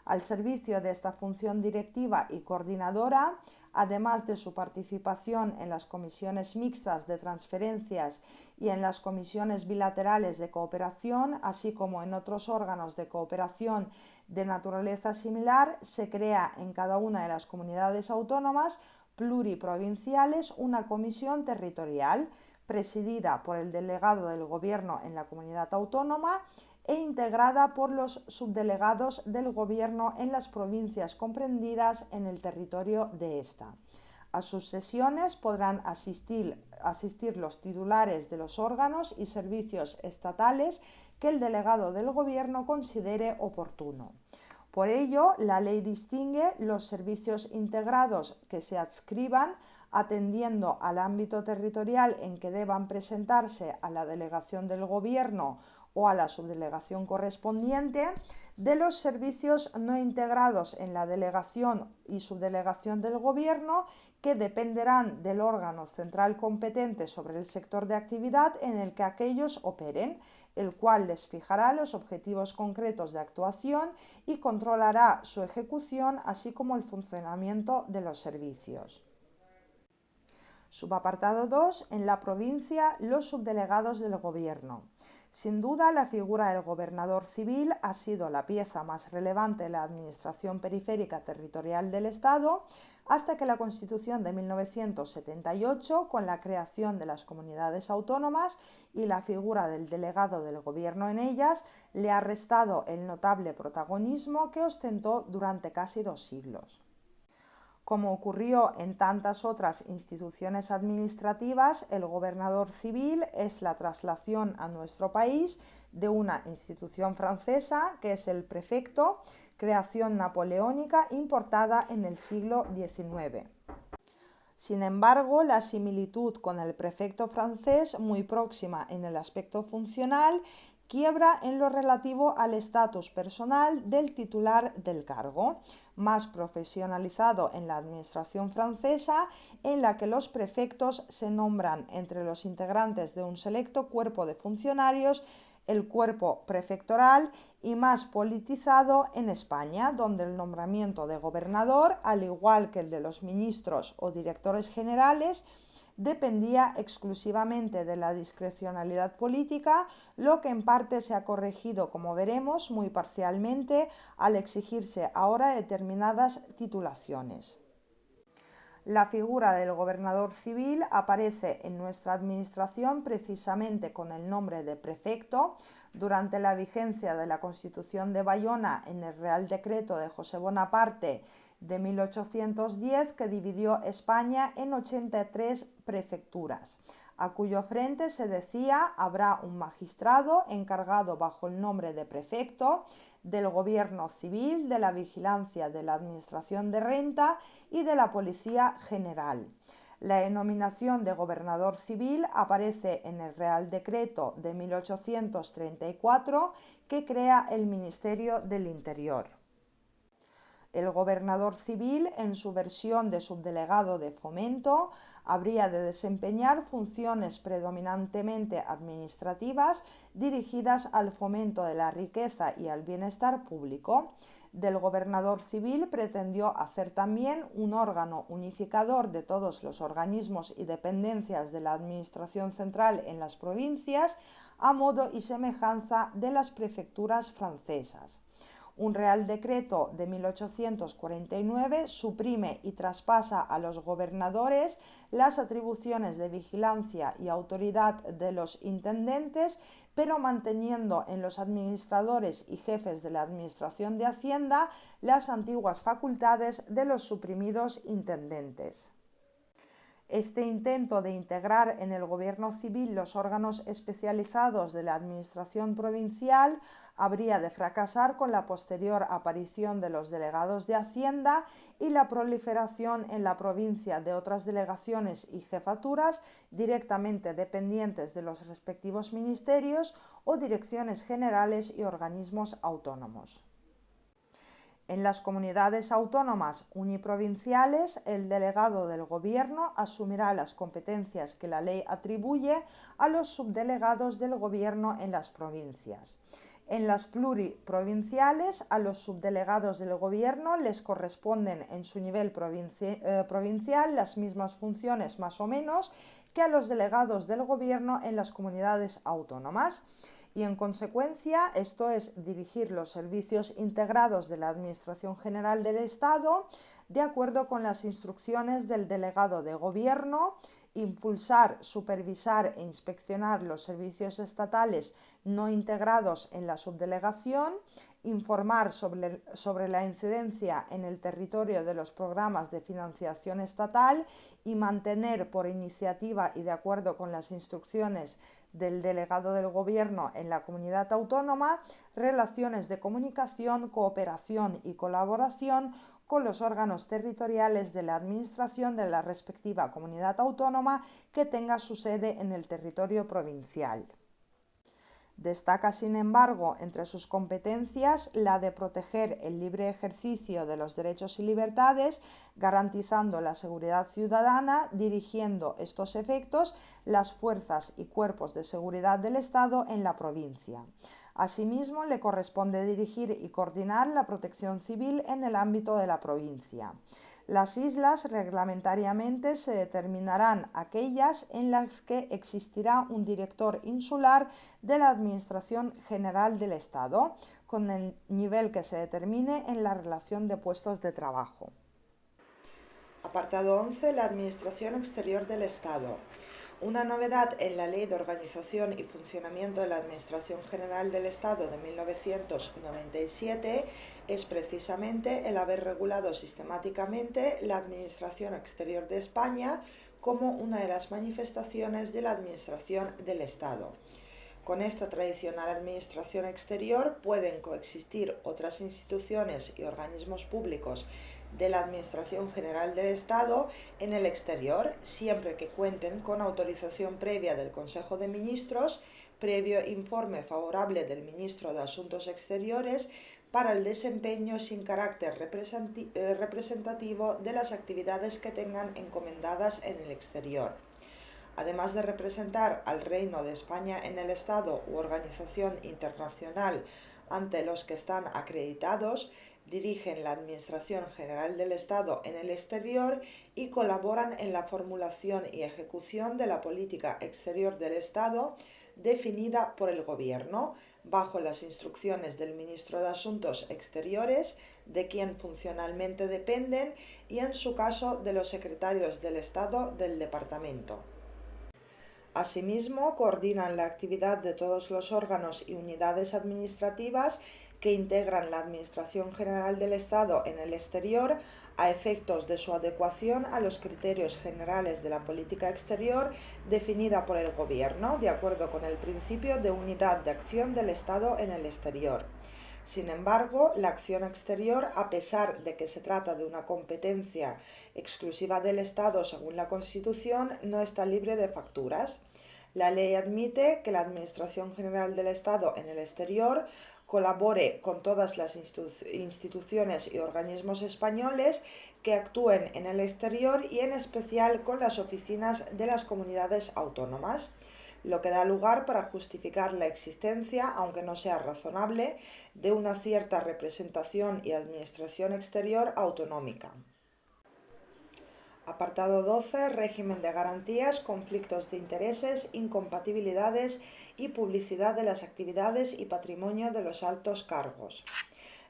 Al servicio de esta función directiva y coordinadora, además de su participación en las comisiones mixtas de transferencias y en las comisiones bilaterales de cooperación, así como en otros órganos de cooperación de naturaleza similar, se crea en cada una de las comunidades autónomas pluriprovinciales una comisión territorial presidida por el delegado del Gobierno en la comunidad autónoma e integrada por los subdelegados del Gobierno en las provincias comprendidas en el territorio de esta. A sus sesiones podrán asistir los titulares de los órganos y servicios estatales que el delegado del Gobierno considere oportuno. Por ello, la ley distingue los servicios integrados que se adscriban atendiendo al ámbito territorial en que deban presentarse a la delegación del Gobierno o a la subdelegación correspondiente, de los servicios no integrados en la delegación y subdelegación del Gobierno que dependerán del órgano central competente sobre el sector de actividad en el que aquellos operen, el cual les fijará los objetivos concretos de actuación y controlará su ejecución, así como el funcionamiento de los servicios. Subapartado 2. En la provincia, los subdelegados del Gobierno. Sin duda, la figura del gobernador civil ha sido la pieza más relevante de la administración periférica territorial del Estado hasta que la Constitución de 1978, con la creación de las comunidades autónomas y la figura del delegado del Gobierno en ellas, le ha restado el notable protagonismo que ostentó durante casi 2 siglos. Como ocurrió en tantas otras instituciones administrativas, el gobernador civil es la traslación a nuestro país de una institución francesa, que es el prefecto, creación napoleónica importada en el siglo XIX. Sin embargo, la similitud con el prefecto francés, muy próxima en el aspecto funcional, quiebra en lo relativo al estatus personal del titular del cargo, más profesionalizado en la administración francesa, en la que los prefectos se nombran entre los integrantes de un selecto cuerpo de funcionarios, el cuerpo prefectoral, y más politizado en España, donde el nombramiento de gobernador, al igual que el de los ministros o directores generales, dependía exclusivamente de la discrecionalidad política, lo que en parte se ha corregido, como veremos, muy parcialmente al exigirse ahora determinadas titulaciones. La figura del gobernador civil aparece en nuestra administración precisamente con el nombre de prefecto. Durante la vigencia de la Constitución de Bayona, en el Real Decreto de José Bonaparte de 1810, que dividió España en 83 prefecturas, a cuyo frente se decía habrá un magistrado encargado bajo el nombre de prefecto del gobierno civil, de la vigilancia de la administración de renta y de la policía general. La denominación de gobernador civil aparece en el Real Decreto de 1834 que crea el Ministerio del Interior. El gobernador civil, en su versión de subdelegado de Fomento, habría de desempeñar funciones predominantemente administrativas dirigidas al fomento de la riqueza y al bienestar público. Del gobernador civil pretendió hacer también un órgano unificador de todos los organismos y dependencias de la administración central en las provincias, a modo y semejanza de las prefecturas francesas. Un Real Decreto de 1849 suprime y traspasa a los gobernadores las atribuciones de vigilancia y autoridad de los intendentes, pero manteniendo en los administradores y jefes de la Administración de Hacienda las antiguas facultades de los suprimidos intendentes. Este intento de integrar en el gobierno civil los órganos especializados de la administración provincial habría de fracasar con la posterior aparición de los delegados de Hacienda y la proliferación en la provincia de otras delegaciones y jefaturas directamente dependientes de los respectivos ministerios o direcciones generales y organismos autónomos. En las comunidades autónomas uniprovinciales, el delegado del Gobierno asumirá las competencias que la ley atribuye a los subdelegados del Gobierno en las provincias. En las pluriprovinciales, a los subdelegados del Gobierno les corresponden en su nivel provincial las mismas funciones, más o menos, que a los delegados del Gobierno en las comunidades autónomas. Y en consecuencia, esto es dirigir los servicios integrados de la Administración General del Estado de acuerdo con las instrucciones del delegado de Gobierno, impulsar, supervisar e inspeccionar los servicios estatales no integrados en la subdelegación, informar sobre la incidencia en el territorio de los programas de financiación estatal y mantener por iniciativa y de acuerdo con las instrucciones del delegado del Gobierno en la comunidad autónoma relaciones de comunicación, cooperación y colaboración con los órganos territoriales de la Administración de la respectiva comunidad autónoma que tenga su sede en el territorio provincial. Destaca, sin embargo, entre sus competencias la de proteger el libre ejercicio de los derechos y libertades, garantizando la seguridad ciudadana, dirigiendo estos efectos las fuerzas y cuerpos de seguridad del Estado en la provincia. Asimismo, le corresponde dirigir y coordinar la protección civil en el ámbito de la provincia. Las islas reglamentariamente se determinarán aquellas en las que existirá un director insular de la Administración General del Estado, con el nivel que se determine en la relación de puestos de trabajo. Apartado 11. La Administración Exterior del Estado. Una novedad en la Ley de Organización y Funcionamiento de la Administración General del Estado de 1997 es precisamente el haber regulado sistemáticamente la Administración Exterior de España como una de las manifestaciones de la Administración del Estado. Con esta tradicional Administración Exterior pueden coexistir otras instituciones y organismos públicos de la Administración General del Estado en el exterior, siempre que cuenten con autorización previa del Consejo de Ministros, previo informe favorable del Ministro de Asuntos Exteriores para el desempeño sin carácter representativo de las actividades que tengan encomendadas en el exterior. Además de representar al Reino de España en el Estado u organización internacional ante los que están acreditados, dirigen la Administración General del Estado en el exterior y colaboran en la formulación y ejecución de la política exterior del Estado definida por el Gobierno, bajo las instrucciones del Ministro de Asuntos Exteriores, de quien funcionalmente dependen, y en su caso de los secretarios del Estado del Departamento. Asimismo, coordinan la actividad de todos los órganos y unidades administrativas que integran la Administración General del Estado en el exterior a efectos de su adecuación a los criterios generales de la política exterior definida por el Gobierno, de acuerdo con el principio de unidad de acción del Estado en el exterior. Sin embargo, la acción exterior, a pesar de que se trata de una competencia exclusiva del Estado según la Constitución, no está libre de facturas. La ley admite que la Administración General del Estado en el exterior colabore con todas las instituciones y organismos españoles que actúen en el exterior y en especial con las oficinas de las comunidades autónomas, lo que da lugar para justificar la existencia, aunque no sea razonable, de una cierta representación y administración exterior autonómica. Apartado 12. Régimen de garantías, conflictos de intereses, incompatibilidades y publicidad de las actividades y patrimonio de los altos cargos.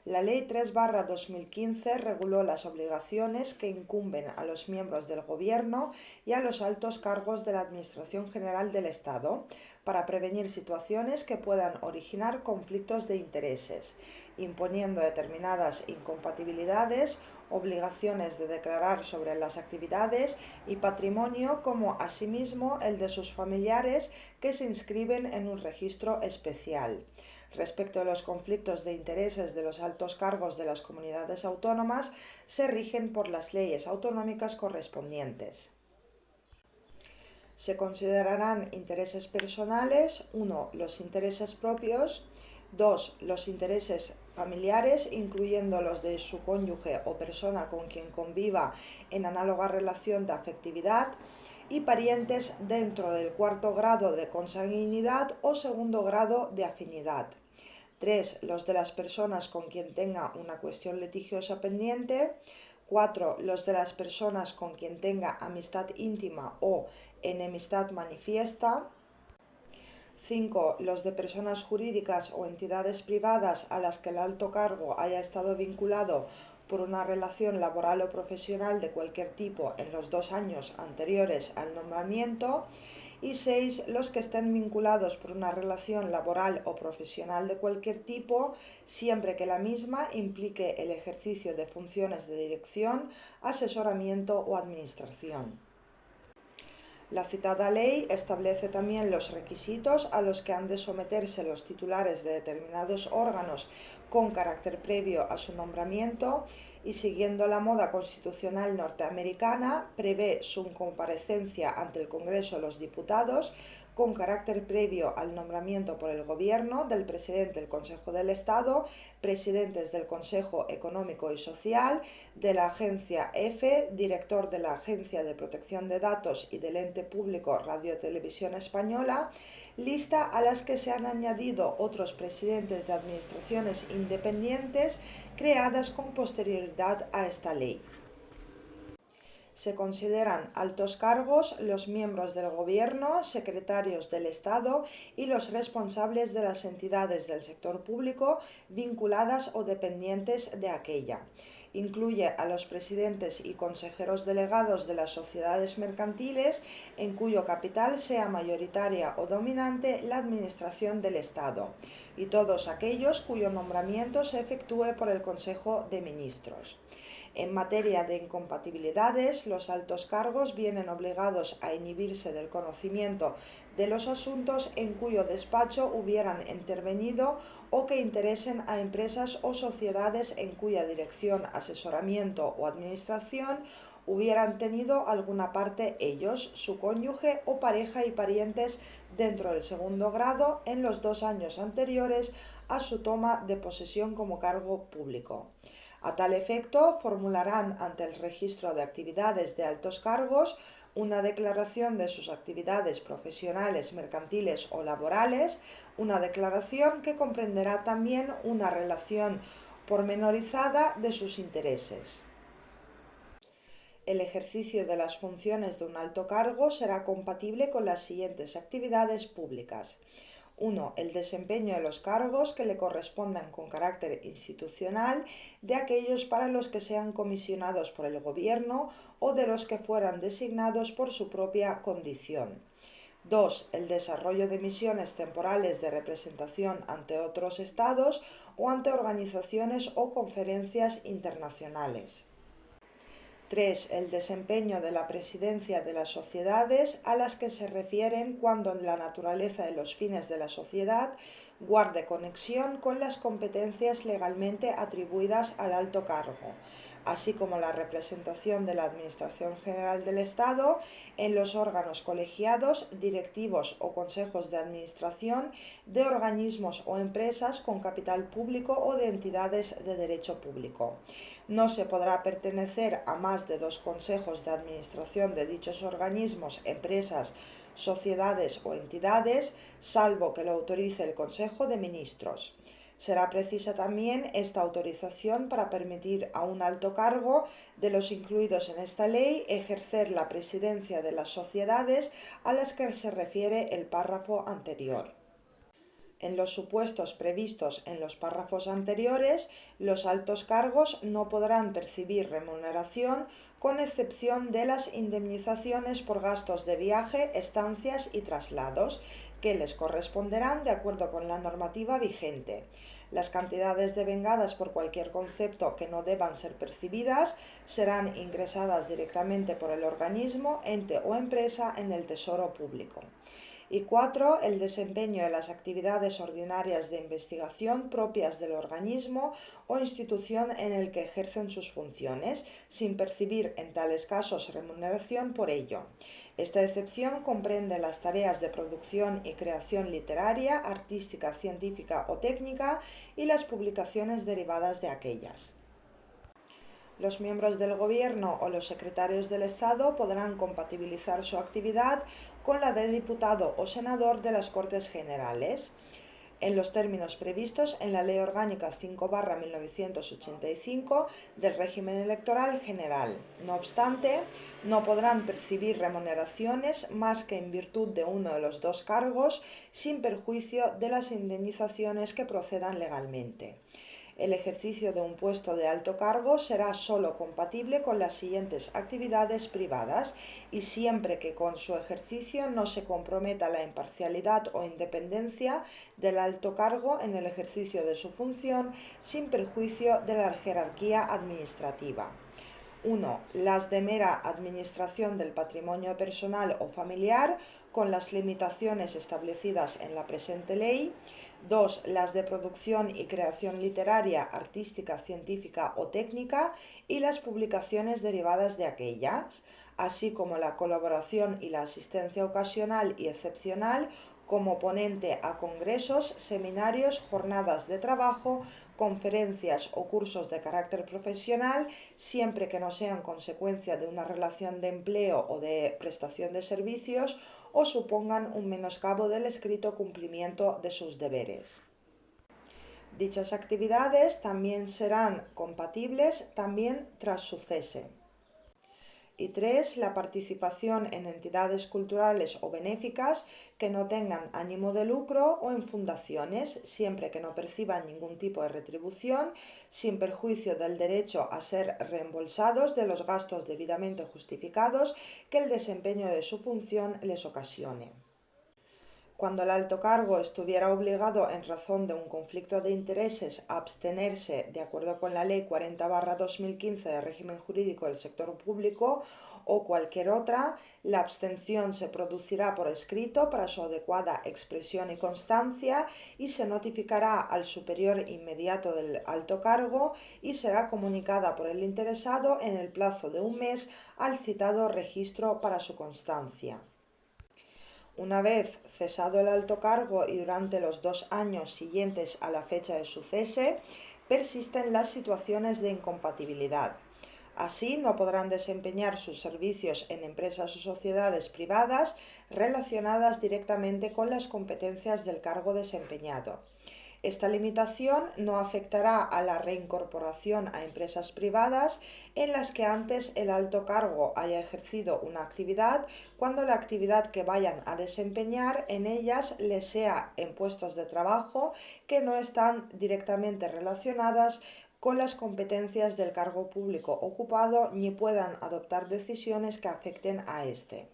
La Ley 3/2015 reguló las obligaciones que incumben a los miembros del Gobierno y a los altos cargos de la Administración General del Estado para prevenir situaciones que puedan originar conflictos de intereses, imponiendo determinadas incompatibilidades, obligaciones de declarar sobre las actividades y patrimonio, como asimismo el de sus familiares que se inscriben en un registro especial. Respecto a los conflictos de intereses de los altos cargos de las comunidades autónomas, se rigen por las leyes autonómicas correspondientes. Se considerarán intereses personales: 1. Los intereses propios; 2. Los intereses familiares, incluyendo los de su cónyuge o persona con quien conviva en análoga relación de afectividad; y parientes dentro del cuarto grado de consanguinidad o segundo grado de afinidad. 3. Los de las personas con quien tenga una cuestión litigiosa pendiente. 4. Los de las personas con quien tenga amistad íntima o enemistad manifiesta. 5. Los de personas jurídicas o entidades privadas a las que el alto cargo haya estado vinculado por una relación laboral o profesional de cualquier tipo en los 2 años anteriores al nombramiento, y 6. Los que estén vinculados por una relación laboral o profesional de cualquier tipo, siempre que la misma implique el ejercicio de funciones de dirección, asesoramiento o administración. La citada ley establece también los requisitos a los que han de someterse los titulares de determinados órganos con carácter previo a su nombramiento y, siguiendo la moda constitucional norteamericana, prevé su comparecencia ante el Congreso de los Diputados con carácter previo al nombramiento por el Gobierno del presidente del Consejo del Estado, presidentes del Consejo Económico y Social, de la Agencia EFE, director de la Agencia de Protección de Datos y del Ente Público Radio Televisión Española, lista a las que se han añadido otros presidentes de administraciones independientes creadas con posterioridad a esta ley. Se consideran altos cargos los miembros del Gobierno, secretarios del Estado y los responsables de las entidades del sector público vinculadas o dependientes de aquella. Incluye a los presidentes y consejeros delegados de las sociedades mercantiles en cuyo capital sea mayoritaria o dominante la administración del Estado, y todos aquellos cuyo nombramiento se efectúe por el Consejo de Ministros. En materia de incompatibilidades, los altos cargos vienen obligados a inhibirse del conocimiento de los asuntos en cuyo despacho hubieran intervenido o que interesen a empresas o sociedades en cuya dirección, asesoramiento o administración hubieran tenido alguna parte ellos, su cónyuge o pareja y parientes dentro del segundo grado en los 2 años anteriores a su toma de posesión como cargo público. A tal efecto, formularán ante el Registro de Actividades de Altos Cargos una declaración de sus actividades profesionales, mercantiles o laborales, una declaración que comprenderá también una relación pormenorizada de sus intereses. El ejercicio de las funciones de un alto cargo será compatible con las siguientes actividades públicas. 1. El desempeño de los cargos que le correspondan con carácter institucional de aquellos para los que sean comisionados por el Gobierno o de los que fueran designados por su propia condición. 2. El desarrollo de misiones temporales de representación ante otros estados o ante organizaciones o conferencias internacionales. 3. El desempeño de la presidencia de las sociedades a las que se refieren cuando la naturaleza de los fines de la sociedad guarde conexión con las competencias legalmente atribuidas al alto cargo, así como la representación de la Administración General del Estado en los órganos colegiados, directivos o consejos de administración de organismos o empresas con capital público o de entidades de derecho público. No se podrá pertenecer a más de 2 consejos de administración de dichos organismos, empresas, sociedades o entidades, salvo que lo autorice el Consejo de Ministros. Será precisa también esta autorización para permitir a un alto cargo de los incluidos en esta ley ejercer la presidencia de las sociedades a las que se refiere el párrafo anterior. En los supuestos previstos en los párrafos anteriores, los altos cargos no podrán percibir remuneración con excepción de las indemnizaciones por gastos de viaje, estancias y traslados, que les corresponderán de acuerdo con la normativa vigente. Las cantidades devengadas por cualquier concepto que no deban ser percibidas serán ingresadas directamente por el organismo, ente o empresa en el Tesoro Público. Y 4. El desempeño de las actividades ordinarias de investigación propias del organismo o institución en el que ejercen sus funciones, sin percibir en tales casos remuneración por ello. Esta excepción comprende las tareas de producción y creación literaria, artística, científica o técnica y las publicaciones derivadas de aquellas. Los miembros del Gobierno o los secretarios del Estado podrán compatibilizar su actividad con la de diputado o senador de las Cortes Generales, en los términos previstos en la Ley Orgánica 5/1985 del Régimen Electoral General. No obstante, no podrán percibir remuneraciones más que en virtud de uno de los 2 cargos, sin perjuicio de las indemnizaciones que procedan legalmente. El ejercicio de un puesto de alto cargo será solo compatible con las siguientes actividades privadas y siempre que con su ejercicio no se comprometa la imparcialidad o independencia del alto cargo en el ejercicio de su función sin perjuicio de la jerarquía administrativa. 1. Las de mera administración del patrimonio personal o familiar, con las limitaciones establecidas en la presente ley. 2. Las de producción y creación literaria, artística, científica o técnica y las publicaciones derivadas de aquellas, así como la colaboración y la asistencia ocasional y excepcional como ponente a congresos, seminarios, jornadas de trabajo, conferencias o cursos de carácter profesional, siempre que no sean consecuencia de una relación de empleo o de prestación de servicios o supongan un menoscabo del escrito cumplimiento de sus deberes. Dichas actividades también serán compatibles también tras su cese. Y 3. La participación en entidades culturales o benéficas que no tengan ánimo de lucro o en fundaciones, siempre que no perciban ningún tipo de retribución, sin perjuicio del derecho a ser reembolsados de los gastos debidamente justificados que el desempeño de su función les ocasione. Cuando el alto cargo estuviera obligado en razón de un conflicto de intereses a abstenerse de acuerdo con la Ley 40/2015 de régimen jurídico del sector público o cualquier otra, la abstención se producirá por escrito para su adecuada expresión y constancia y se notificará al superior inmediato del alto cargo y será comunicada por el interesado en el plazo de un mes al citado registro para su constancia. Una vez cesado el alto cargo y durante los 2 años siguientes a la fecha de su cese, persisten las situaciones de incompatibilidad. Así, no podrán desempeñar sus servicios en empresas o sociedades privadas relacionadas directamente con las competencias del cargo desempeñado. Esta limitación no afectará a la reincorporación a empresas privadas en las que antes el alto cargo haya ejercido una actividad cuando la actividad que vayan a desempeñar en ellas les sea en puestos de trabajo que no están directamente relacionadas con las competencias del cargo público ocupado ni puedan adoptar decisiones que afecten a este.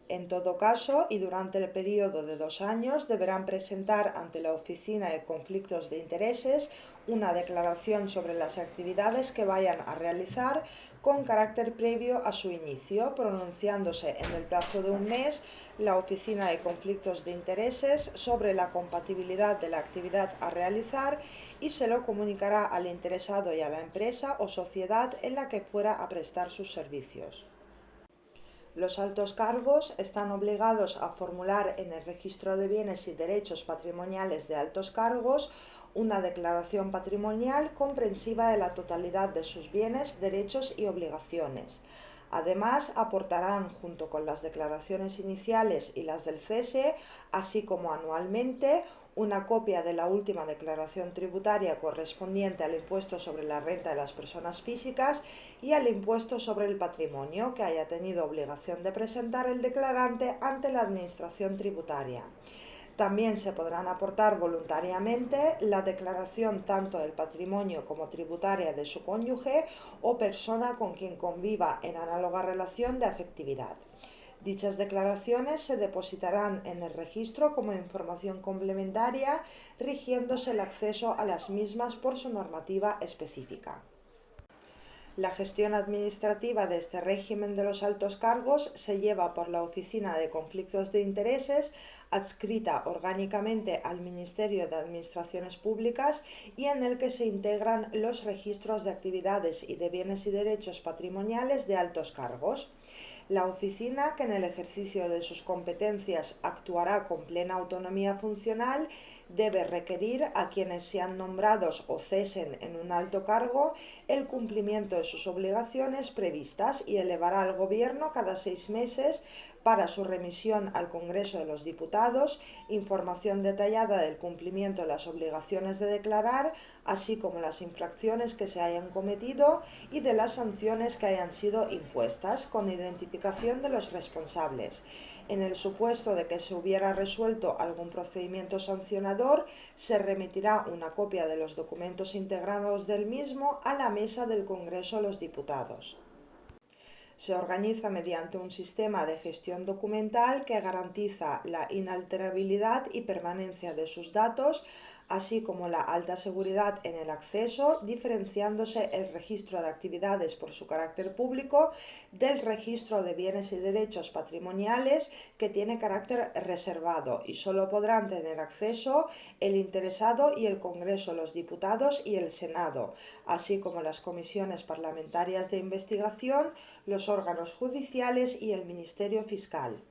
En todo caso, y durante el periodo de 2 años, deberán presentar ante la Oficina de Conflictos de Intereses una declaración sobre las actividades que vayan a realizar con carácter previo a su inicio, pronunciándose en el plazo de un mes la Oficina de Conflictos de Intereses sobre la compatibilidad de la actividad a realizar y se lo comunicará al interesado y a la empresa o sociedad en la que fuera a prestar sus servicios. Los altos cargos están obligados a formular en el Registro de Bienes y Derechos Patrimoniales de Altos Cargos una declaración patrimonial comprensiva de la totalidad de sus bienes, derechos y obligaciones. Además, aportarán, junto con las declaraciones iniciales y las del cese, así como anualmente, una copia de la última declaración tributaria correspondiente al impuesto sobre la renta de las personas físicas y al impuesto sobre el patrimonio que haya tenido obligación de presentar el declarante ante la Administración tributaria. También se podrán aportar voluntariamente la declaración tanto del patrimonio como tributaria de su cónyuge o persona con quien conviva en análoga relación de afectividad. Dichas declaraciones se depositarán en el registro como información complementaria, rigiéndose el acceso a las mismas por su normativa específica. La gestión administrativa de este régimen de los altos cargos se lleva por la Oficina de Conflictos de Intereses, adscrita orgánicamente al Ministerio de Administraciones Públicas y en el que se integran los registros de actividades y de bienes y derechos patrimoniales de altos cargos. La oficina, que en el ejercicio de sus competencias actuará con plena autonomía funcional, debe requerir a quienes sean nombrados o cesen en un alto cargo el cumplimiento de sus obligaciones previstas y elevará al Gobierno cada 6 meses para su remisión al Congreso de los Diputados información detallada del cumplimiento de las obligaciones de declarar, así como las infracciones que se hayan cometido y de las sanciones que hayan sido impuestas, con identificación de los responsables. En el supuesto de que se hubiera resuelto algún procedimiento sancionador, se remitirá una copia de los documentos integrados del mismo a la mesa del Congreso de los Diputados. Se organiza mediante un sistema de gestión documental que garantiza la inalterabilidad y permanencia de sus datos, así como la alta seguridad en el acceso, diferenciándose el registro de actividades por su carácter público del registro de bienes y derechos patrimoniales, que tiene carácter reservado y solo podrán tener acceso el interesado y el Congreso de los Diputados y el Senado, así como las comisiones parlamentarias de investigación, los órganos judiciales y el Ministerio Fiscal.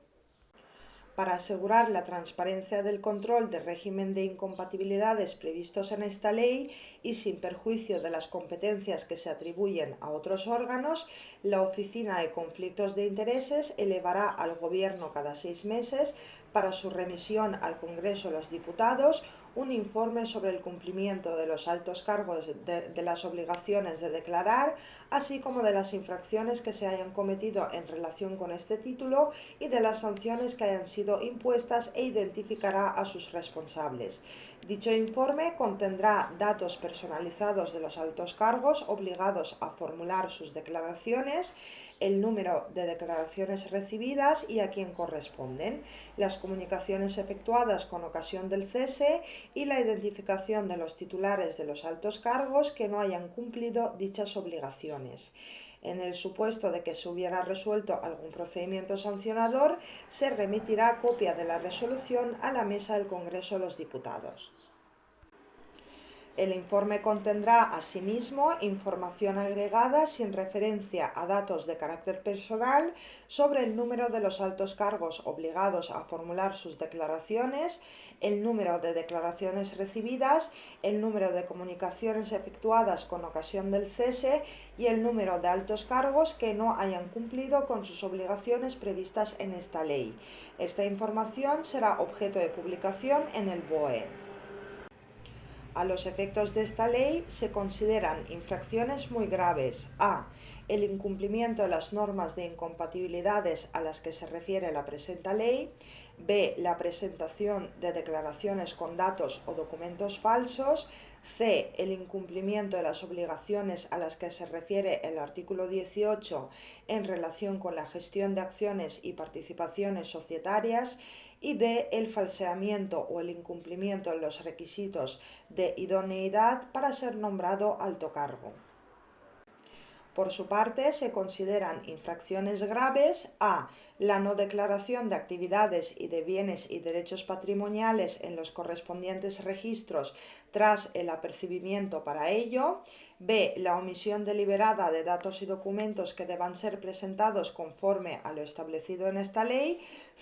Para asegurar la transparencia del control del régimen de incompatibilidades previstos en esta ley y sin perjuicio de las competencias que se atribuyen a otros órganos, la Oficina de Conflictos de Intereses elevará al Gobierno cada 6 meses, para su remisión al Congreso de los Diputados, un informe sobre el cumplimiento de los altos cargos de las obligaciones de declarar, así como de las infracciones que se hayan cometido en relación con este título y de las sanciones que hayan sido impuestas, e identificará a sus responsables. Dicho informe contendrá datos personalizados de los altos cargos obligados a formular sus declaraciones, el número de declaraciones recibidas y a quién corresponden, las comunicaciones efectuadas con ocasión del cese y la identificación de los titulares de los altos cargos que no hayan cumplido dichas obligaciones. En el supuesto de que se hubiera resuelto algún procedimiento sancionador, se remitirá copia de la resolución a la mesa del Congreso de los Diputados. El informe contendrá, asimismo, información agregada sin referencia a datos de carácter personal sobre el número de los altos cargos obligados a formular sus declaraciones, el número de declaraciones recibidas, el número de comunicaciones efectuadas con ocasión del cese y el número de altos cargos que no hayan cumplido con sus obligaciones previstas en esta ley. Esta información será objeto de publicación en el BOE. A los efectos de esta ley se consideran infracciones muy graves: a. El incumplimiento de las normas de incompatibilidades a las que se refiere la presente ley; b. La presentación de declaraciones con datos o documentos falsos; c. El incumplimiento de las obligaciones a las que se refiere el artículo 18 en relación con la gestión de acciones y participaciones societarias; y d. El falseamiento o el incumplimiento de los requisitos de idoneidad para ser nombrado alto cargo. Por su parte, se consideran infracciones graves: a. La no declaración de actividades y de bienes y derechos patrimoniales en los correspondientes registros tras el apercibimiento para ello; b. La omisión deliberada de datos y documentos que deban ser presentados conforme a lo establecido en esta ley;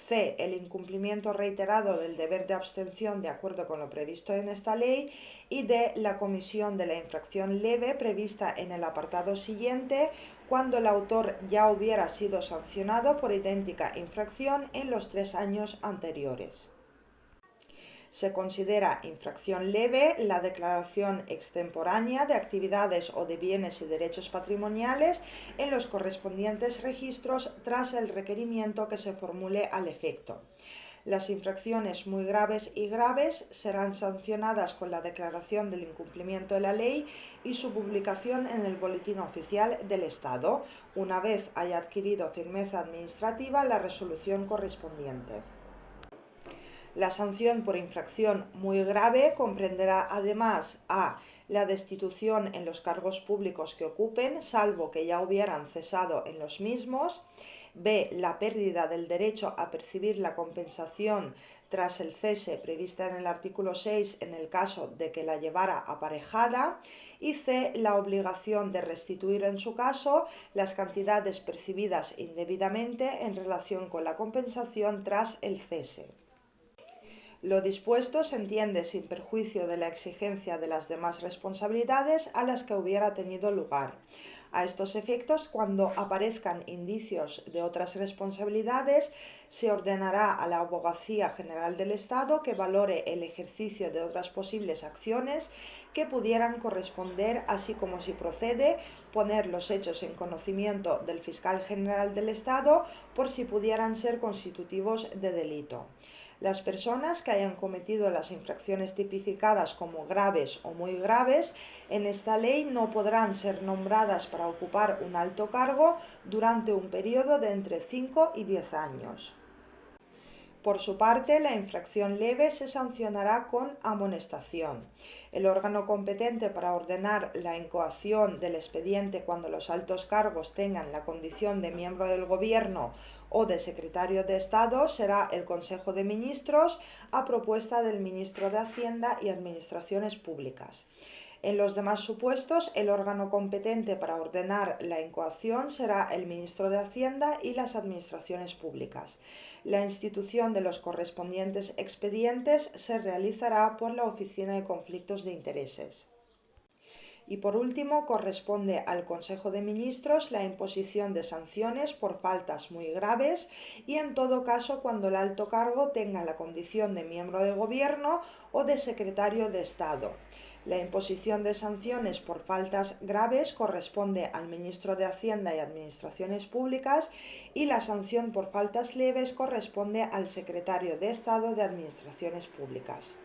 c. El incumplimiento reiterado del deber de abstención de acuerdo con lo previsto en esta ley; y d. La comisión de la infracción leve prevista en el apartado siguiente, cuando el autor ya hubiera sido sancionado por idéntica infracción en los 3 años anteriores. Se considera infracción leve la declaración extemporánea de actividades o de bienes y derechos patrimoniales en los correspondientes registros tras el requerimiento que se formule al efecto. Las infracciones muy graves y graves serán sancionadas con la declaración del incumplimiento de la ley y su publicación en el Boletín Oficial del Estado, una vez haya adquirido firmeza administrativa la resolución correspondiente. La sanción por infracción muy grave comprenderá además: a. La destitución en los cargos públicos que ocupen, salvo que ya hubieran cesado en los mismos; b. La pérdida del derecho a percibir la compensación tras el cese prevista en el artículo 6 en el caso de que la llevara aparejada; y c. La obligación de restituir en su caso las cantidades percibidas indebidamente en relación con la compensación tras el cese. Lo dispuesto se entiende sin perjuicio de la exigencia de las demás responsabilidades a las que hubiera tenido lugar. A estos efectos, cuando aparezcan indicios de otras responsabilidades, se ordenará a la Abogacía General del Estado que valore el ejercicio de otras posibles acciones que pudieran corresponder, así como, si procede, poner los hechos en conocimiento del fiscal general del Estado por si pudieran ser constitutivos de delito. Las personas que hayan cometido las infracciones tipificadas como graves o muy graves en esta ley no podrán ser nombradas para ocupar un alto cargo durante un periodo de entre 5 y 10 años. Por su parte, la infracción leve se sancionará con amonestación. El órgano competente para ordenar la incoación del expediente cuando los altos cargos tengan la condición de miembro del Gobierno o de secretario de Estado será el Consejo de Ministros a propuesta del ministro de Hacienda y Administraciones Públicas. En los demás supuestos, el órgano competente para ordenar la incoación será el ministro de Hacienda y las Administraciones Públicas. La institución de los correspondientes expedientes se realizará por la Oficina de Conflictos de Intereses. Y por último, corresponde al Consejo de Ministros la imposición de sanciones por faltas muy graves y en todo caso cuando el alto cargo tenga la condición de miembro de Gobierno o de secretario de Estado. La imposición de sanciones por faltas graves corresponde al ministro de Hacienda y Administraciones Públicas y la sanción por faltas leves corresponde al secretario de Estado de Administraciones Públicas.